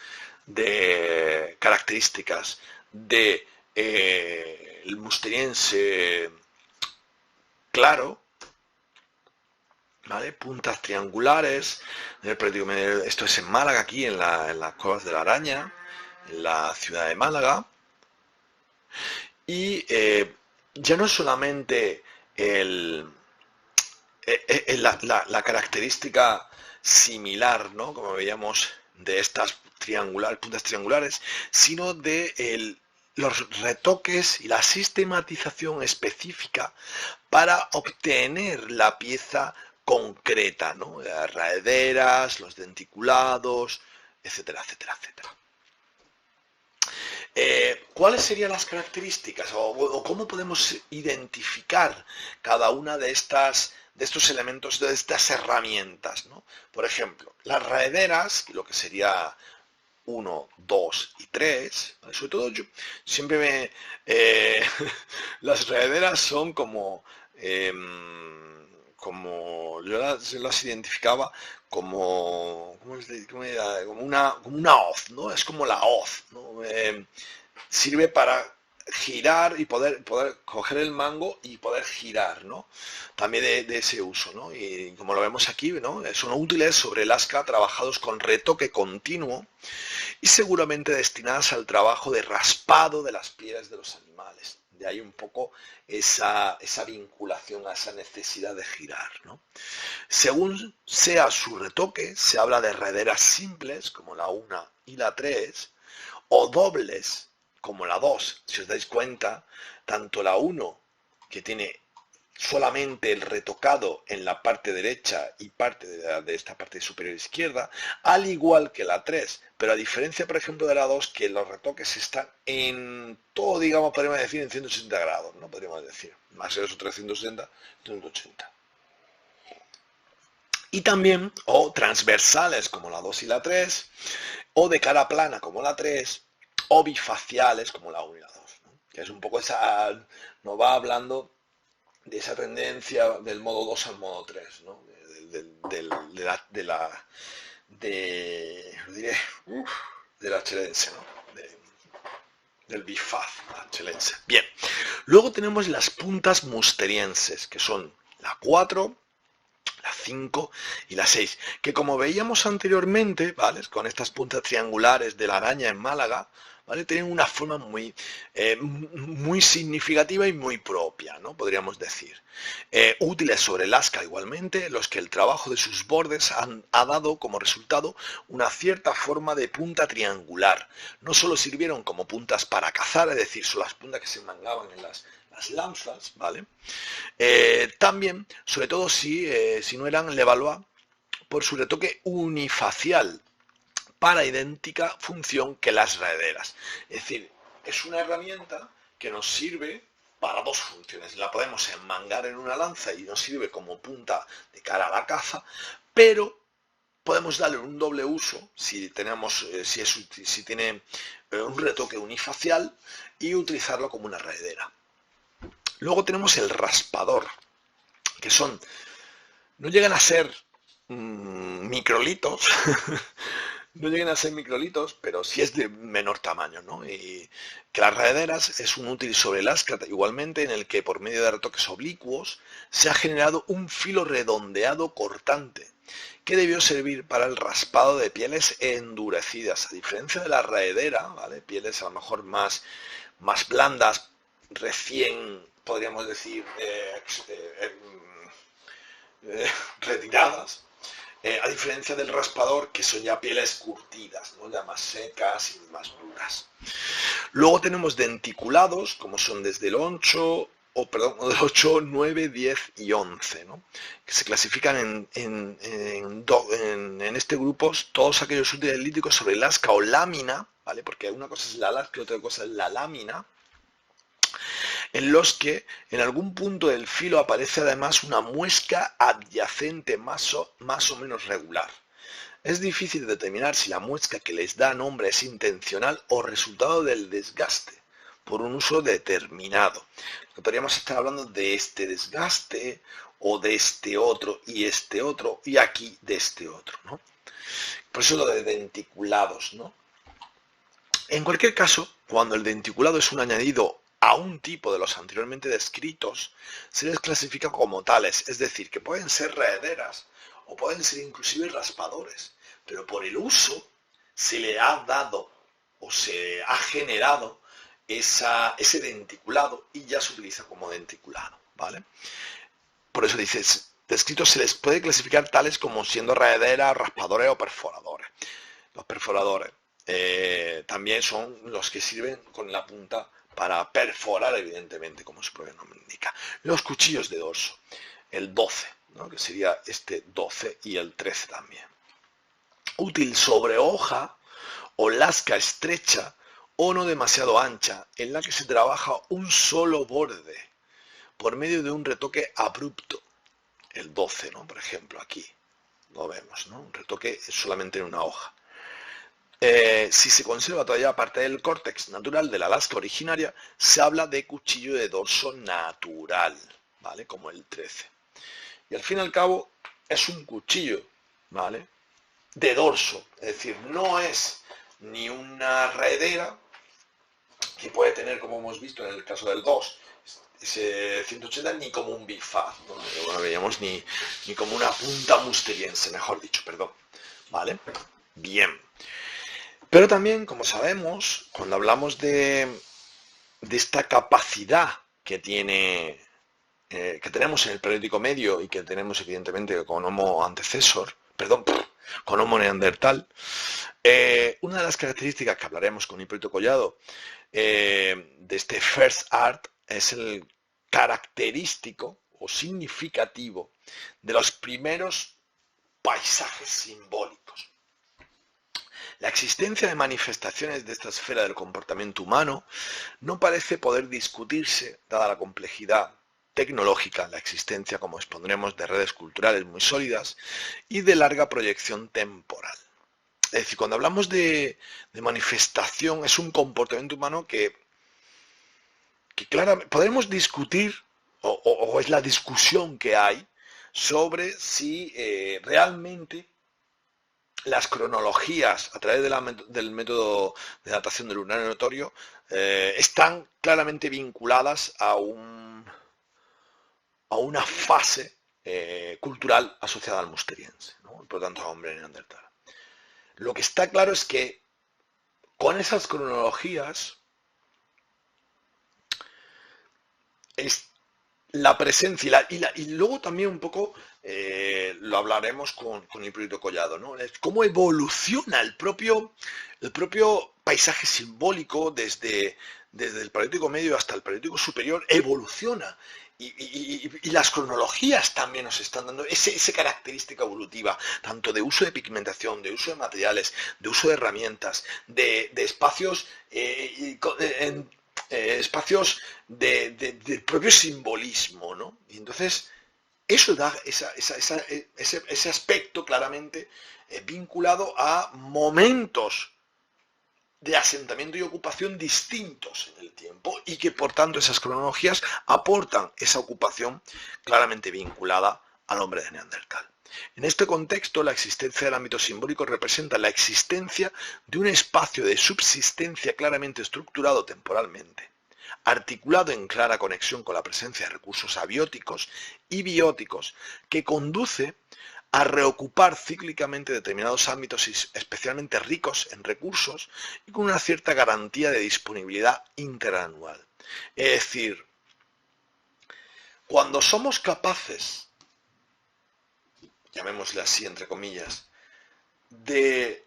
de características de el musteriense claro, ¿vale? Puntas triangulares, esto es en Málaga, aquí en las Cuevas de la Araña, en la ciudad de Málaga, y ya no solamente la característica similar, ¿no? Como veíamos, de estas puntas triangulares, sino de los retoques y la sistematización específica para obtener la pieza concreta, ¿no? Las raederas, los denticulados, etcétera, etcétera, etcétera. ¿Cuáles serían las características o cómo podemos identificar cada una de estos elementos, de estas herramientas, ¿no? Por ejemplo, las raederas, lo que sería uno, 2 y 3, ¿vale? Sobre todo yo siempre las raederas son como yo las identificaba como una hoz, ¿no? Es como la hoz, ¿no? Sirve para girar y poder coger el mango y poder girar, ¿no? También de ese uso, ¿no? Y como lo vemos aquí, ¿no? Son útiles sobre el asca trabajados con retoque continuo y seguramente destinadas al trabajo de raspado de las pieles de los animales. De ahí un poco esa vinculación a esa necesidad de girar, ¿no? Según sea su retoque, se habla de raederas simples, como la 1 y la 3, o dobles, como la 2. Si os dais cuenta, tanto la 1, que tiene solamente el retocado en la parte derecha y parte de esta parte superior izquierda, al igual que la 3, pero a diferencia, por ejemplo, de la 2, que los retoques están en todo, digamos, podríamos decir, en 180 grados, ¿no? Podríamos decir, más o 360, 180. Y también, o transversales, como la 2 y la 3, o de cara plana, como la 3, o bifaciales, como la 1 y la 2, ¿no? Que es un poco esa, nos va hablando de esa tendencia del modo 2 al modo 3, ¿no? De la chelense, ¿no? Del bifaz chelense. Bien, luego tenemos las puntas musterienses, que son la 4, la 5 y la 6, que como veíamos anteriormente, ¿vale? Con estas puntas triangulares de la araña en Málaga, ¿vale? Tienen una forma muy significativa y muy propia, ¿no? Podríamos decir. Útiles sobre el asca igualmente, los que el trabajo de sus bordes ha dado como resultado una cierta forma de punta triangular. No solo sirvieron como puntas para cazar, es decir, son las puntas que se mangaban en las lanzas, ¿vale? También, sobre todo si no eran Levallois, por su retoque unifacial, para idéntica función que las raederas. Es decir, es una herramienta que nos sirve para dos funciones. La podemos enmangar en una lanza y nos sirve como punta de cara a la caza, pero podemos darle un doble uso si tiene un retoque unifacial y utilizarlo como una raedera. Luego tenemos el raspador, que no llegan a ser microlitos, no llegan a ser microlitos, pero sí es de menor tamaño, ¿no? Y que las raederas es un útil sobre el asca igualmente, en el que por medio de retoques oblicuos se ha generado un filo redondeado cortante, que debió servir para el raspado de pieles endurecidas, a diferencia de la raedera, ¿vale? Pieles a lo mejor más blandas, recién, podríamos decir, retiradas, a diferencia del raspador, que son ya pieles curtidas, ¿no? Ya más secas y más duras. Luego tenemos denticulados, como son desde el 8, 9, 10 y 11, ¿no? Que se clasifican en este grupo todos aquellos útiles líticos sobre el asca o lámina, ¿vale? Porque una cosa es la lasca y otra cosa es la lámina, en los que en algún punto del filo aparece además una muesca adyacente más o menos regular. Es difícil determinar si la muesca que les da nombre es intencional o resultado del desgaste por un uso determinado. Podríamos estar hablando de este desgaste o de este otro y aquí de este otro, ¿no? Por eso lo de denticulados, ¿no? En cualquier caso, cuando el denticulado es un añadido a un tipo de los anteriormente descritos, se les clasifica como tales, es decir, que pueden ser raederas o pueden ser inclusive raspadores, pero por el uso se le ha dado o se ha generado ese denticulado y ya se utiliza como denticulado, ¿vale? Por eso dices, descritos se les puede clasificar tales como siendo raederas, raspadores o perforadores. Los perforadores también son los que sirven con la punta para perforar, evidentemente, como su propio nombre indica. Los cuchillos de dorso, el 12, ¿no? Que sería este 12 y el 13 también. Útil sobre hoja o lasca estrecha o no demasiado ancha, en la que se trabaja un solo borde por medio de un retoque abrupto. El 12, ¿no? Por ejemplo, aquí lo vemos, ¿no? Un retoque solamente en una hoja. Si se conserva todavía parte del córtex natural de la lasca originaria, se habla de cuchillo de dorso natural, ¿vale? Como el 13. Y al fin y al cabo es un cuchillo, ¿vale? De dorso, es decir, no es ni una redera que puede tener, como hemos visto en el caso del 2, ese 180, ni como un bifaz, ¿no? No veíamos ni como una punta musteriense, mejor dicho, perdón, ¿vale? Bien. Pero también, como sabemos, cuando hablamos de esta capacidad que tiene, que tenemos en el Paleolítico Medio y que tenemos evidentemente con Homo antecesor, perdón, con Homo neandertal, una de las características que hablaremos con Hipólito Collado de este First Art es el característico o significativo de los primeros paisajes simbólicos. La existencia de manifestaciones de esta esfera del comportamiento humano no parece poder discutirse, dada la complejidad tecnológica, la existencia, como expondremos, de redes culturales muy sólidas y de larga proyección temporal. Es decir, cuando hablamos de manifestación, es un comportamiento humano que claramente podemos discutir, o es la discusión que hay, sobre si realmente las cronologías a través del método de datación del lunar notorio están claramente vinculadas a una fase cultural asociada al musteriense, ¿no? Por lo tanto a hombre neandertal. Lo que está claro es que con esas cronologías es la presencia y luego también un poco lo hablaremos con Hipólito Collado, ¿no? Es cómo evoluciona el propio paisaje simbólico desde el Paleolítico Medio hasta el Paleolítico Superior, evoluciona. Y las cronologías también nos están dando esa característica evolutiva, tanto de uso de pigmentación, de uso de materiales, de uso de herramientas, de espacios espacios del propio simbolismo, ¿no? Y entonces eso da ese aspecto claramente vinculado a momentos de asentamiento y ocupación distintos en el tiempo y que por tanto esas cronologías aportan esa ocupación claramente vinculada al hombre de Neandertal. En este contexto, la existencia del ámbito simbólico representa la existencia de un espacio de subsistencia claramente estructurado temporalmente, articulado en clara conexión con la presencia de recursos abióticos y bióticos, que conduce a reocupar cíclicamente determinados ámbitos especialmente ricos en recursos y con una cierta garantía de disponibilidad interanual. Es decir, cuando somos capaces, llamémosle así entre comillas, de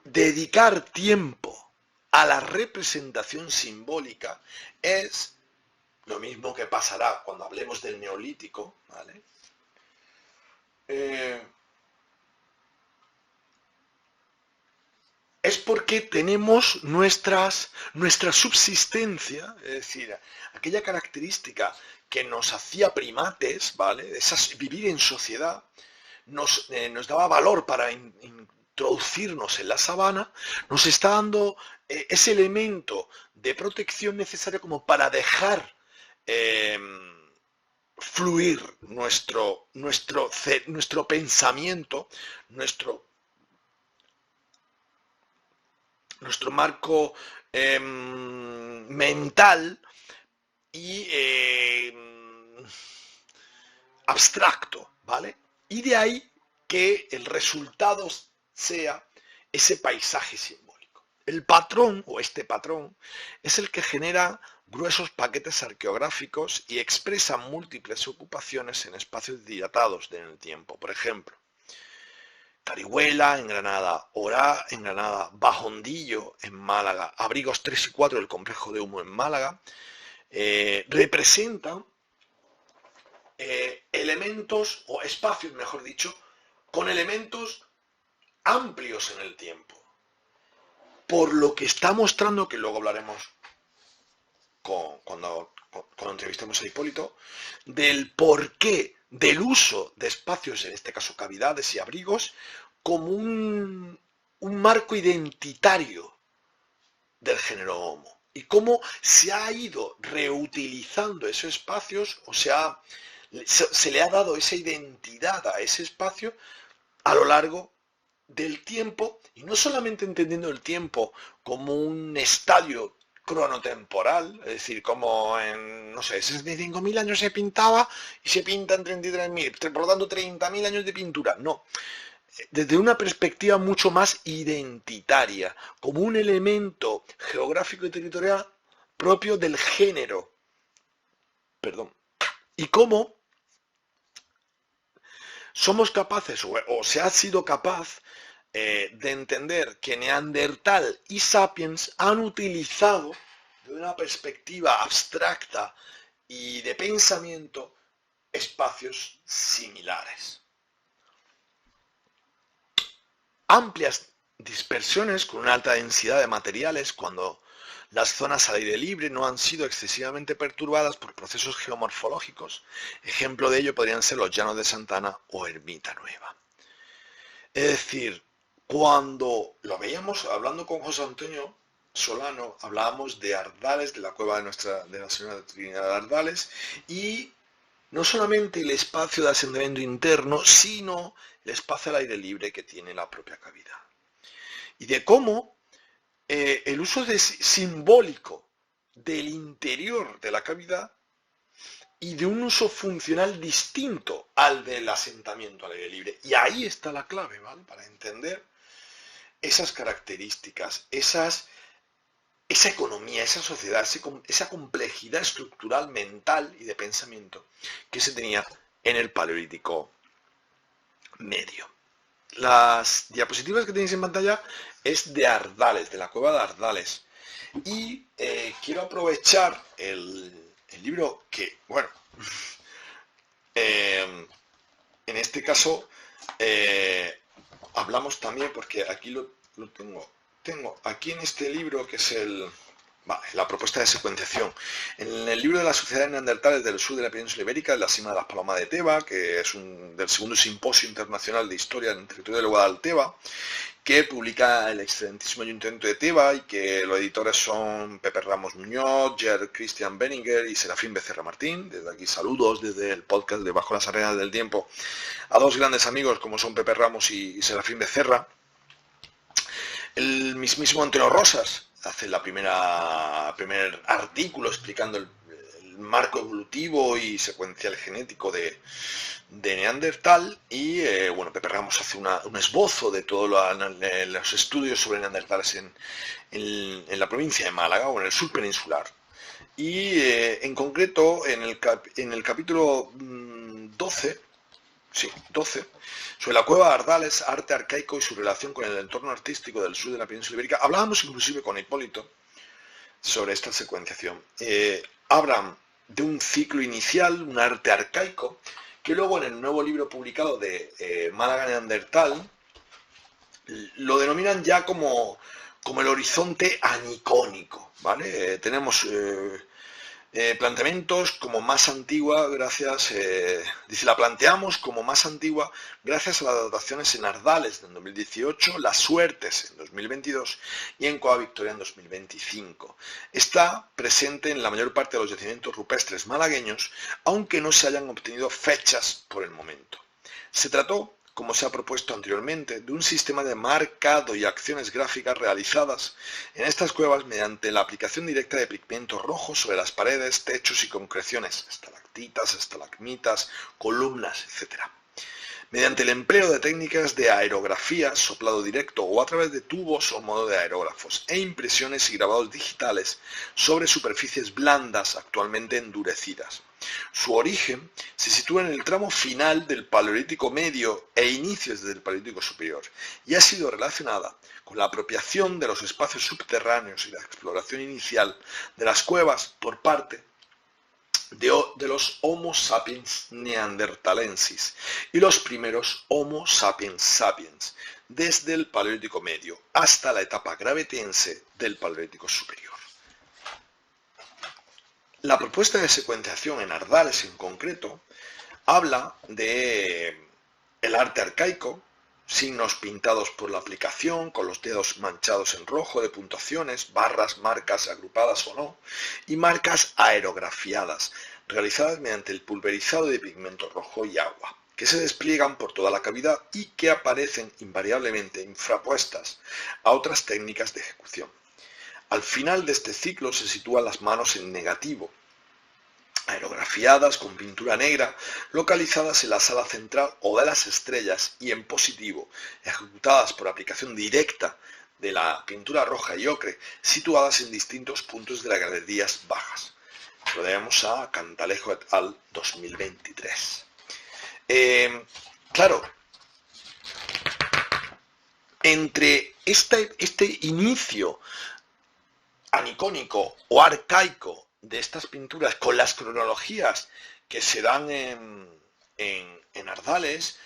dedicar tiempo a la representación simbólica, es lo mismo que pasará cuando hablemos del Neolítico, ¿vale? Es porque tenemos nuestra subsistencia, es decir, aquella característica que nos hacía primates, ¿vale? Vivir en sociedad, nos daba valor para introducirnos en la sabana, nos está dando ese elemento de protección necesario como para dejar fluir nuestro pensamiento, nuestro marco mental y abstracto, ¿vale? Y de ahí que el resultado sea ese paisaje simbólico. El patrón, o este patrón, es el que genera gruesos paquetes arqueográficos y expresa múltiples ocupaciones en espacios dilatados en el tiempo. Por ejemplo, Tarihuela en Granada, Orá en Granada, Bajondillo en Málaga, Abrigos 3 y 4 del complejo de Humo en Málaga, representan elementos, o espacios mejor dicho, con elementos amplios en el tiempo. por lo que está mostrando, que luego hablaremos cuando entrevistemos a Hipólito, del porqué del uso de espacios, en este caso cavidades y abrigos, como un marco identitario del género Homo, y cómo se ha ido reutilizando esos espacios, o sea, se le ha dado esa identidad a ese espacio a lo largo del tiempo, y no solamente entendiendo el tiempo como un estadio cronotemporal, es decir, como en, no sé, 65.000 años se pintaba y se pinta en 33.000, por lo tanto 30.000 años de pintura. No, desde una perspectiva mucho más identitaria, como un elemento geográfico y territorial propio del género. Perdón. Y cómo somos capaces, o se ha sido capaz, de entender que Neandertal y Sapiens han utilizado, de una perspectiva abstracta y de pensamiento, espacios similares. Amplias dispersiones con una alta densidad de materiales cuando las zonas al aire libre no han sido excesivamente perturbadas por procesos geomorfológicos. Ejemplo de ello podrían ser los Llanos de Santana o Ermita Nueva. Es decir, cuando lo veíamos hablando con José Antonio Solano, hablábamos de Ardales, de la cueva de la Señora Trinidad de Ardales, y no solamente el espacio de asentamiento interno, sino el espacio al aire libre que tiene la propia cavidad. Y de cómo el uso simbólico del interior de la cavidad y de un uso funcional distinto al del asentamiento al aire libre. Y ahí está la clave, ¿vale? Para entender esas características, esa economía, esa sociedad, esa complejidad estructural, mental y de pensamiento que se tenía en el Paleolítico Medio. Las diapositivas que tenéis en pantalla es de Ardales, de la cueva de Ardales. Y quiero aprovechar el libro que, bueno, en este caso hablamos también, porque aquí lo tengo aquí en este libro, que es la propuesta de secuenciación. En el libro de la Sociedad de Neandertales del sur de la península ibérica, de la Cima de las Palomas de Teba, que es del segundo simposio internacional de historia en el territorio del Guadalteba, que publica el excelentísimo Ayuntamiento de Teba, y que los editores son Pepe Ramos Muñoz, Gerd Christian Benninger y Serafín Becerra Martín. Desde aquí saludos desde el podcast de Bajo las Arenas del Tiempo a dos grandes amigos como son Pepe Ramos y Serafín Becerra. El mismísimo Antonio Rosas hace primer artículo explicando el marco evolutivo y secuencial genético de Neandertal, y bueno, Pepe Ramos hace un esbozo de todos los estudios sobre Neandertales en la provincia de Málaga o en el sur peninsular. Y en concreto en el capítulo 12, sobre la cueva de Ardales, arte arcaico y su relación con el entorno artístico del sur de la península ibérica. Hablábamos inclusive con Hipólito sobre esta secuenciación. Hablan de un ciclo inicial, un arte arcaico, que luego en el nuevo libro publicado de Málaga Neandertal lo denominan ya como el horizonte anicónico, ¿vale? Tenemos planteamientos como más antigua, dice, la planteamos como más antigua gracias a las dataciones en Ardales en 2018, las Suertes en 2022 y en Coa Victoria en 2025. Está presente en la mayor parte de los yacimientos rupestres malagueños, aunque no se hayan obtenido fechas por el momento. Se trató, como se ha propuesto anteriormente, de un sistema de marcado y acciones gráficas realizadas en estas cuevas mediante la aplicación directa de pigmentos rojos sobre las paredes, techos y concreciones, estalactitas, estalagmitas, columnas, etc. Mediante el empleo de técnicas de aerografía, soplado directo o a través de tubos o modo de aerógrafos, e impresiones y grabados digitales sobre superficies blandas actualmente endurecidas. Su origen se sitúa en el tramo final del Paleolítico Medio e inicios del Paleolítico Superior, y ha sido relacionada con la apropiación de los espacios subterráneos y la exploración inicial de las cuevas por parte de los Homo sapiens neanderthalensis y los primeros Homo sapiens sapiens, desde el Paleolítico Medio hasta la etapa gravetense del Paleolítico Superior. La propuesta de secuenciación en Ardales en concreto habla de el arte arcaico, signos pintados por la aplicación, con los dedos manchados en rojo de puntuaciones, barras, marcas agrupadas o no, y marcas aerografiadas, realizadas mediante el pulverizado de pigmento rojo y agua, que se despliegan por toda la cavidad y que aparecen invariablemente infrapuestas a otras técnicas de ejecución. Al final de este ciclo se sitúan las manos en negativo, aerografiadas con pintura negra, localizadas en la sala central o de las estrellas, y en positivo, ejecutadas por aplicación directa de la pintura roja y ocre, situadas en distintos puntos de las galerías bajas. Lo debemos a Cantalejo et al. 2023. Claro, entre este inicio anicónico o arcaico de estas pinturas con las cronologías que se dan en Ardales,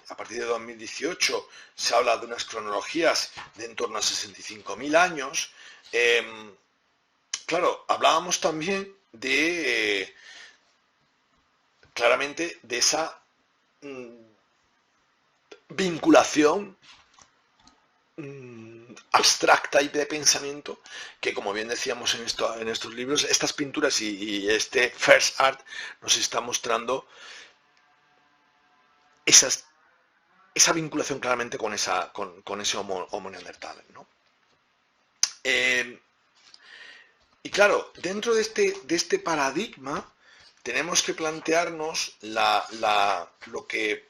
a partir de 2018 se habla de unas cronologías de en torno a 65.000 años. Claro, hablábamos también de claramente de esa vinculación abstracta y de pensamiento que, como bien decíamos en estos libros, estas pinturas y este First Art nos está mostrando esa vinculación claramente con ese homo neandertal, ¿no? Y claro, dentro de este paradigma tenemos que plantearnos lo que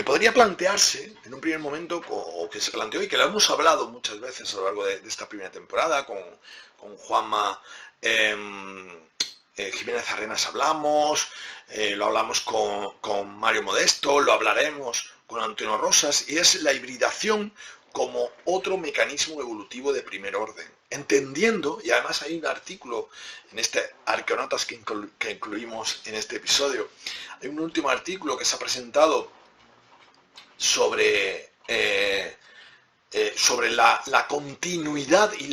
podría plantearse en un primer momento, o que se planteó y que lo hemos hablado muchas veces a lo largo de esta primera temporada, con Juanma Jiménez Arenas hablamos, lo hablamos con Mario Modesto, lo hablaremos con Antonio Rosas, y es la hibridación como otro mecanismo evolutivo de primer orden. Entendiendo, y además hay un artículo en este Arqueonautas que incluimos en este episodio, hay un último artículo que se ha presentado sobre la continuidad y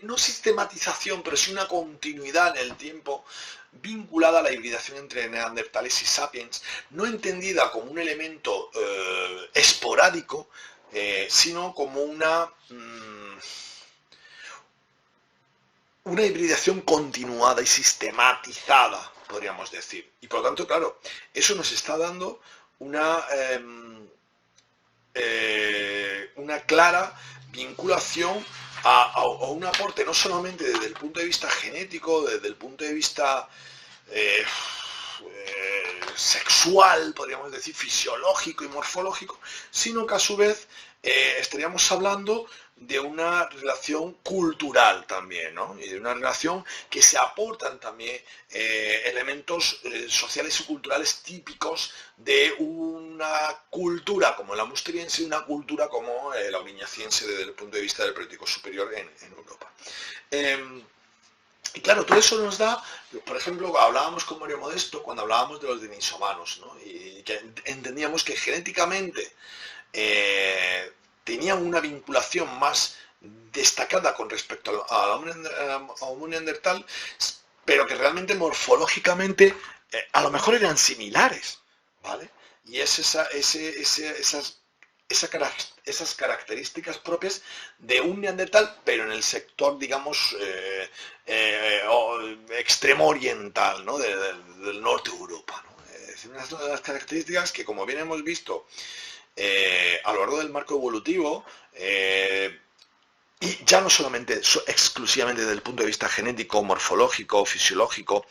no sistematización, pero sí una continuidad en el tiempo vinculada a la hibridación entre neandertales y sapiens, no entendida como un elemento esporádico, sino como una hibridación continuada y sistematizada, podríamos decir. Y por lo tanto, claro, eso nos está dando una clara vinculación a un aporte no solamente desde el punto de vista genético, desde el punto de vista sexual, podríamos decir, fisiológico y morfológico, sino que a su vez estaríamos hablando de una relación cultural también, ¿no? Y de una relación que se aportan también elementos sociales y culturales típicos de una cultura como la musteriense y una cultura como la auriñaciense desde el punto de vista del Paleolítico Superior en Europa. Y claro, todo eso nos da, por ejemplo, hablábamos con Mario Modesto cuando hablábamos de los denisomanos, ¿no? Y que entendíamos que genéticamente tenían una vinculación más destacada con respecto al Homo neandertal, pero que realmente morfológicamente a lo mejor eran similares, ¿vale? Y es esas características propias de un neandertal, pero en el sector, digamos, extremo oriental, ¿no? del norte de Europa, ¿no? Es decir, unas de las características que, como bien hemos visto a lo largo del marco evolutivo, y ya no solamente exclusivamente desde el punto de vista genético, morfológico, fisiológico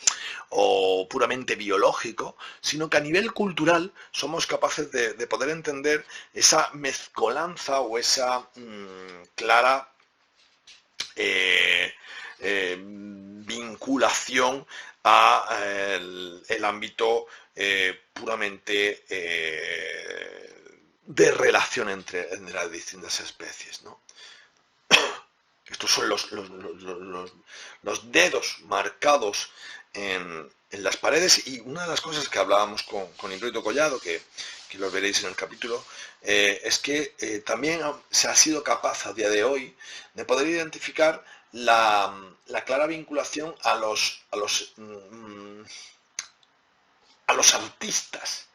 o puramente biológico, sino que a nivel cultural somos capaces de poder entender esa mezcolanza o esa clara vinculación a el ámbito puramente de relación entre las distintas especies, ¿no? Estos son los dedos marcados en las paredes, y una de las cosas que hablábamos con Hipólito Collado, que lo veréis en el capítulo, es que también se ha sido capaz a día de hoy de poder identificar la clara vinculación a los artistas,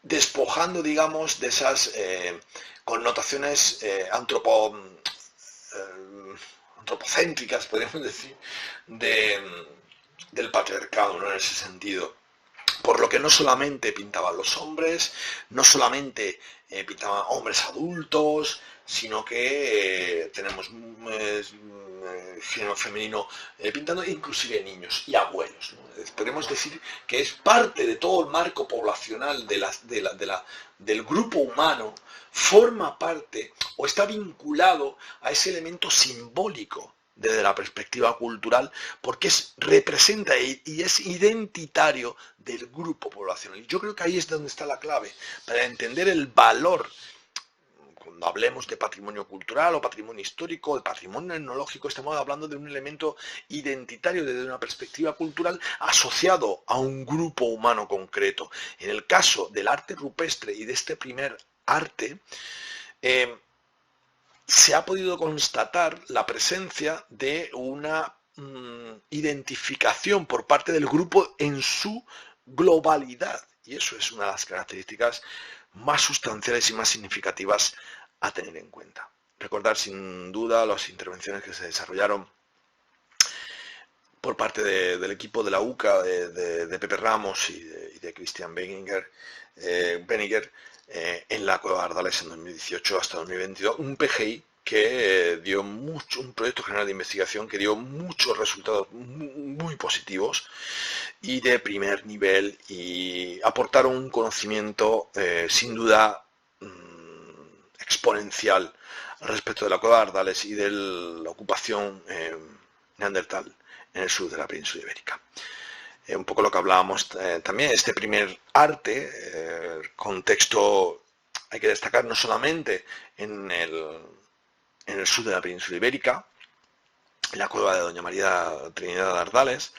despojando, digamos, de esas connotaciones antropocéntricas, podríamos decir, del patriarcado, ¿no? En ese sentido. Por lo que no solamente pintaban los hombres, no solamente pintaban hombres adultos, sino que tenemos género femenino pintando, inclusive niños y abuelos, ¿no? Podemos decir que es parte de todo el marco poblacional del grupo humano, forma parte o está vinculado a ese elemento simbólico desde la perspectiva cultural, porque representa y es identitario del grupo poblacional. Y yo creo que ahí es donde está la clave, para entender el valor, cuando hablemos de patrimonio cultural o patrimonio histórico, de patrimonio etnológico, estamos hablando de un elemento identitario desde una perspectiva cultural asociado a un grupo humano concreto. En el caso del arte rupestre y de este primer arte, se ha podido constatar la presencia de una identificación por parte del grupo en su globalidad, y eso es una de las características más sustanciales y más significativas a tener en cuenta. Recordar sin duda las intervenciones que se desarrollaron por parte del equipo de la UCA, de Pepe Ramos y de Christian Benninger, en la Cueva de Ardales en 2018 hasta 2022, un PGI que dio un proyecto general de investigación que dio muchos resultados muy positivos y de primer nivel, y aportaron un conocimiento sin duda exponencial respecto de la Cueva de Ardales y de la ocupación neandertal en el sur de la península ibérica. Un poco lo que hablábamos también, este primer arte, contexto, hay que destacar no solamente en el sur de la península ibérica, en la cueva de Doña María Trinidad de Ardales,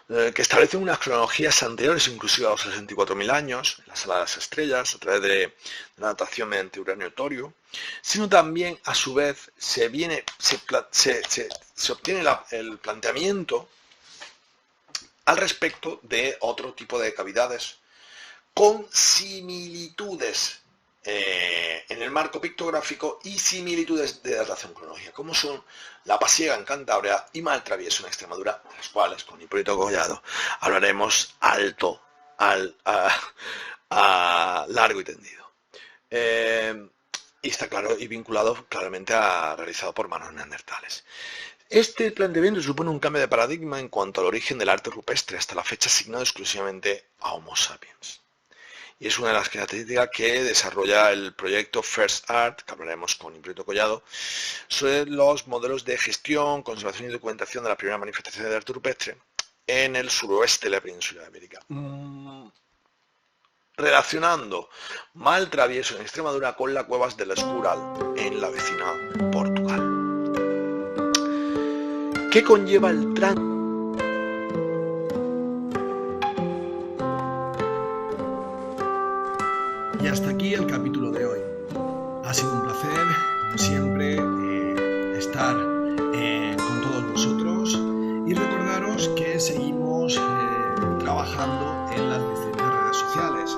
que establece unas cronologías anteriores inclusive a los 64.000 años, en la Sala de las Estrellas, a través de la datación mediante uranio torio, sino también, a su vez, se obtiene el planteamiento al respecto de otro tipo de cavidades con similitudes en el marco pictográfico y similitudes de datación cronológica, como son la Pasiega en Cantabria y Maltravieso en Extremadura, de las cuales con Hipólito Collado hablaremos largo y tendido. Y está claro y vinculado claramente a realizado por manos neandertales. Este planteamiento supone un cambio de paradigma en cuanto al origen del arte rupestre, hasta la fecha asignado exclusivamente a Homo sapiens. Y es una de las características que desarrolla el proyecto First Art, que hablaremos con Hipólito Collado, sobre los modelos de gestión, conservación y documentación de la primera manifestación de arte rupestre en el suroeste de la península ibérica, relacionando Maltravieso en Extremadura con las cuevas del Escural en la vecina Portugal. ¿Qué conlleva el tránsito? Y hasta aquí el capítulo de hoy. Ha sido un placer, como siempre, estar con todos vosotros, y recordaros que seguimos trabajando en las distintas redes sociales,